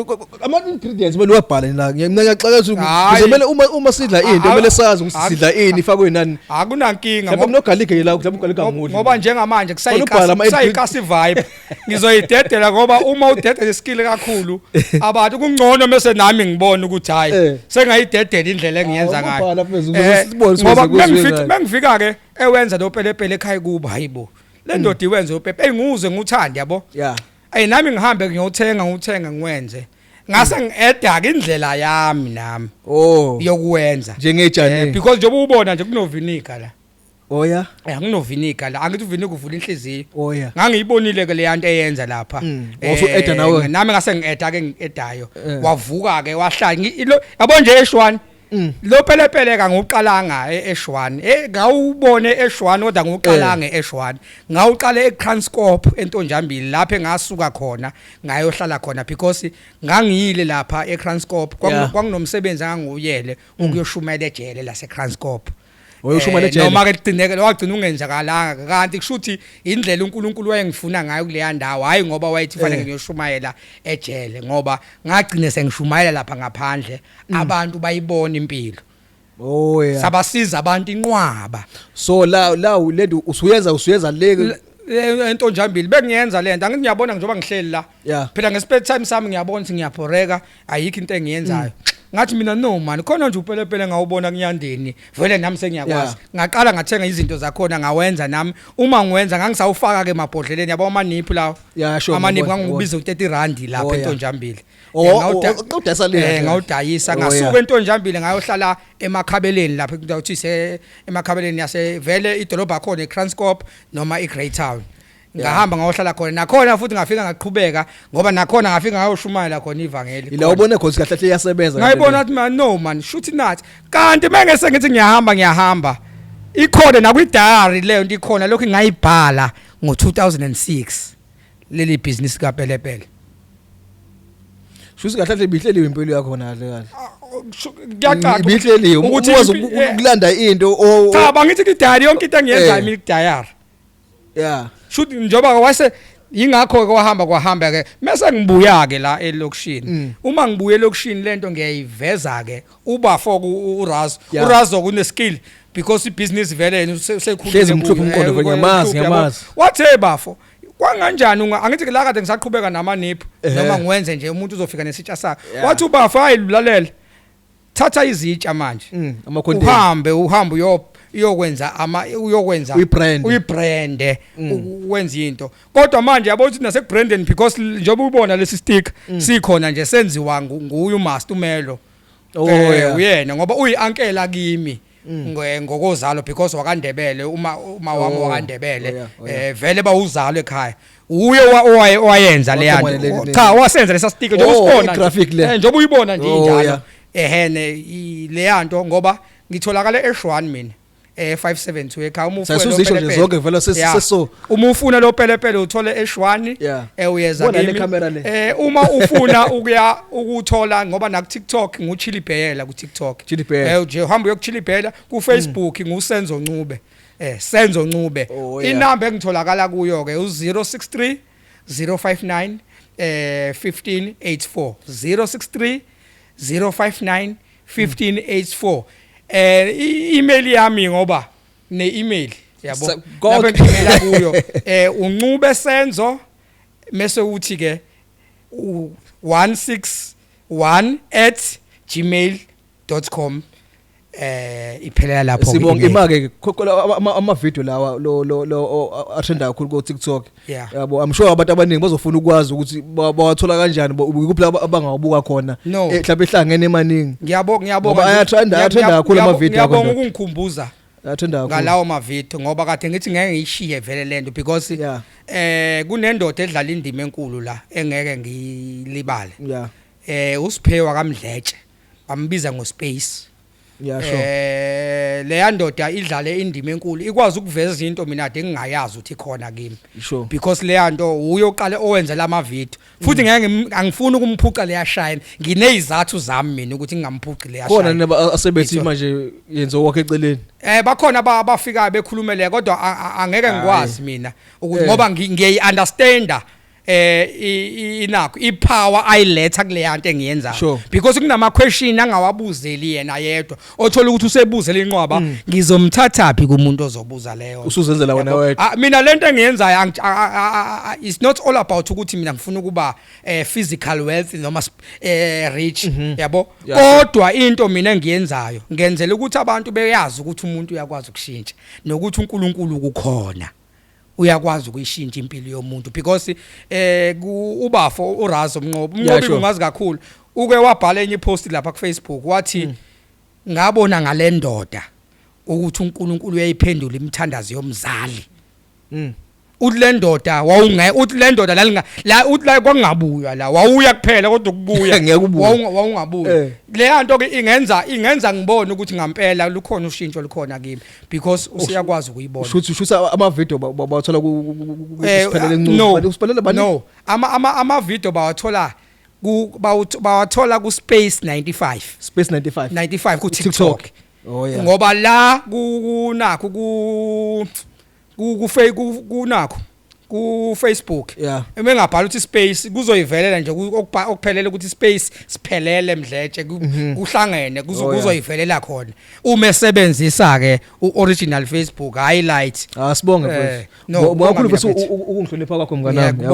ama ingredients bani wabhala la ngiyaxakeza ukuthi kumele uma sidla into kumele sazi ukuthi sidla ini ifakwe nani akunankinga ngoba no garlic la ukuthi ugarlic angudli ngoba njengamanje kusayikasi vibe ngizoyidedela ngoba uma udedela iskill kakhulu abantu kungcono mase nami ngibona ukuthi hayi sengayidedela indlela engiyenza ngayo ngoba mengifika ke ewenza lo pelepele ekhaya kuba hayibo le ndoda iwenza upepe ngizwe nguthanda yabo nami ngihambe ngiyothenga ngwenze ngase ngieda ke indlela yami nami yokuwenza njengejane because njengoba ubona nje kunovinika la kunovinika la angithi uvinika uvula inhliziyo ngangiyibonile ke le yanto eyenza lapha eda nawe nami ngase ngieda ke ngiedayo wavuka ke wahlala yabo nje eShwane lo pelepele ka nguqalanga eShwane ngawubone eShwane kodwa nguqalanga eShwane ngawuqale eTranscorp eNtonjambili lapha engasuka khona ngayohlala khona because ngangiyile lapha eTranscorp kwakunomsebenzi anganguyele ukuyoshumayela ejele la seTranscorp noma ke kucinekele wagcina ungenzakalanga kanti kushuthi indlela uNkulunkulu wayengifuna ngayo kuleya ndawo hayi ngoba wayethi fanele ngiyoshumayela ejele ngoba ngagcina sengishumayela lapha ngaphandle abantu bayibona impilo sabasiza abantu inqwaba so la lento usuyenza le eNtonjambili bengiyenza lento angithi ngiyabona njengoba ngihleli la phela ngespare time sami ngiyabona ukuthi ngiyabhoreka ayikho into engiyenzayo ngathi mina no man khona nje upelepele ngawubona kunyandeni vele nami sengiyakwazi ngaqala ngathenga izinto zakhona ngawenza nami uma ngiwenza ngangisawufaka ke emabhodleleni yabo amaniphu lawo amaniphu ngangibiza u30 lapha eNtonjambili ngawudayisa ngasuka eNtonjambili ngayohlala emakhabeleni lapha kuthiwa emakhabeleni yase vele idolobha khona eTranscorp noma eGreat Town ngahamba ngayohlala khona nakhona futhi ngafika ngaqhubeka ngoba nakhona ngafika ngayoshumayela khona ivangeli la ubone khona kahle iyasebenza ngayibona ukuthi man no man shoot nathi kanti mengese ngithi ngiyahamba ikhona nakwidari leyo nto ikhona lokho ngayibhala ngo2006 leli business kapelepele shuthi kahle bihleliwe impilo yakho khona kahle ngiyacaca bihleliwe ukuthi ukulanda into cha bangithi kidari yonke into engiyenzayo mina kidayari shoot njoba wase ingakho ke kwahamba ke mase ngibuya ke la elokishini uma ngibuye elokishini lento ngiyayiveza ke ubafo uRazo kune skill because ibusiness vele sekhulile umqondo ngiyamazi wathi bafo kwanganjani angithi ke la kade ngisaqhubeka namaniphu noma ngiwenze nje umuntu uzofika nesitsha sakhe wathi ubafo hayilulalela thatha izitsha manje uhambe uyokwenza uyibrand wenza into kodwa manje yabo uthi nase branding because njengoba ubona lesi stick sikhona nje senziwa nguye uMaster Umelo uyena ngoba uyiankela kimi ngokozalo because wakandebele uma wami wakandebele vele bawuzalo ekhaya uye owayenza le yanto cha wasenza lesa stick njengoba usibona graphic le njengoba uyibona nje njalo ehene le yanto ngoba ngitholakala eShwane mina 572 ekhaya uma ufuna sasuzisho nje zonke vela seso uma ufuna lo pelepele uthole eshwani uyeza kimi uma ufuna ukuthola ngoba na ku TikTok nguchili bhela ku TikTok nje uhamba yokuchili bhela ku Facebook ngusenzo Ncube Senzo Ncube inamba engitholakala kuyo ke u063 059 1584 063 059 1584 email yami ngoba ne-email yabo lapho ngimela kuyo uncube senzo mase uthi ke 161@gmail.com iphelela lapho sibonga imake ama video lawa lo atrenda kakhulu ku TikTok yabo I'm sure abantu abaningi bazofuna ukwazi ukuthi bawathola kanjani ukuphi abangawabuka khona mhlawumbe ehlangene emaningi ngiyabonga ayatrenda kakhulu ama video akho ngiyabonga ukungikhumbuza ngalawo ma video ngoba kade ngithi ngeke ngiyishiye vele lento because kunendoda edlala indima enkulu la engeke ngilibale usiphewa kaMdletshe bambiza ngoSpace leya ndoda idlale indima enkulu ikwazi ukuveza izinto mina ade ngingayazi ukuthi khona kimi because leya nto uyoqala owenza lama video futhi ngeke angifuni ukumphuca leya shine nginezathu zami mina ukuthi ngingamphuci leya shine khona asebethi manje yenzo wakhe eceleni bakhona abafika bekhulumele kodwa angeke ngikwazi mina ukuthi ngoba ngiye understanda inakho ipower ayiletha kuleya nto engiyenzayo because kunama question angawabuzeli yena yedwa othola ukuthi usebuzela inqwaba ngizomthatha phi kumuntu ozobuza leyo usuzenzela wena wedwa mina lento engiyenzayo it's not all about ukuthi mina ngifuna ukuba physical wealth noma rich yabo kodwa into mina engiyenzayo ngenzela ukuthi abantu beyazi ukuthi umuntu uyakwazi ukushintsha nokuthi uNkulunkulu ukukhona uyakwazi ukuyishintsha impilo yomuntu because ubafo uRazo Mnqobi ungazi kakhulu uke wabhala enye post lapha ku Facebook wathi ngabona ngalendoda ukuthi uNkulunkulu uyayiphendula imithandazo yomzali uthi lendoda uthi lendoda la uthi la kwangabuya la wawuya kuphela kodwa ukubuya ngeke ubuya wawungabuya leya nto ke ingenza ngibone ukuthi ngampela lukhona ushintsho likhona kimi because usiyakwazi ukuyibona shutha ama video bawathola kusiphelele ncube usiphelele bani no ama video bawathola ku Space 95 ku TikTok ngoba la kunakho ku Facebook emengabhala ukuthi Space kuzoyivelela nje okuphelele ukuthi Space siphelele Mdletshe kuhlangene kuzoyivelela khona uma esebenzisa ke uoriginal Facebook highlight sibonge mfethu ngokukhulu bese ukungihlonipha kwakho mnganami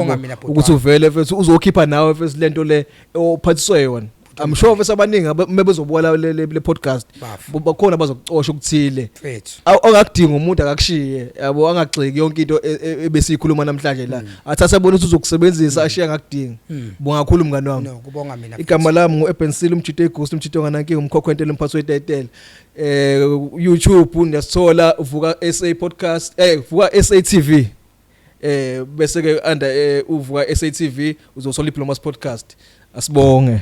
ukuthi uvele mfethu uzokhipha nawe mfethu lento le ophathiswe yona I'm sure bese abaningi bebezobuka le podcast bakhona bazokucosha ukuthile ongakudinga umuntu akakushiye yabo angagxiki yonke into ebesikhuluma namhlanje la athatha bona ukuthi uzokusebenzisa ashiya ngakudinga bonga kakhulu mngani wami kubonga mina igama lami nguEbensile umjito eGhost umjito nganankinga umkhokhwentela umphathi wetayitela YouTube uyasithola uvuka SA podcast vuka SA TV bese ke under uvuka SA TV uzothola iPlomas podcast asibonge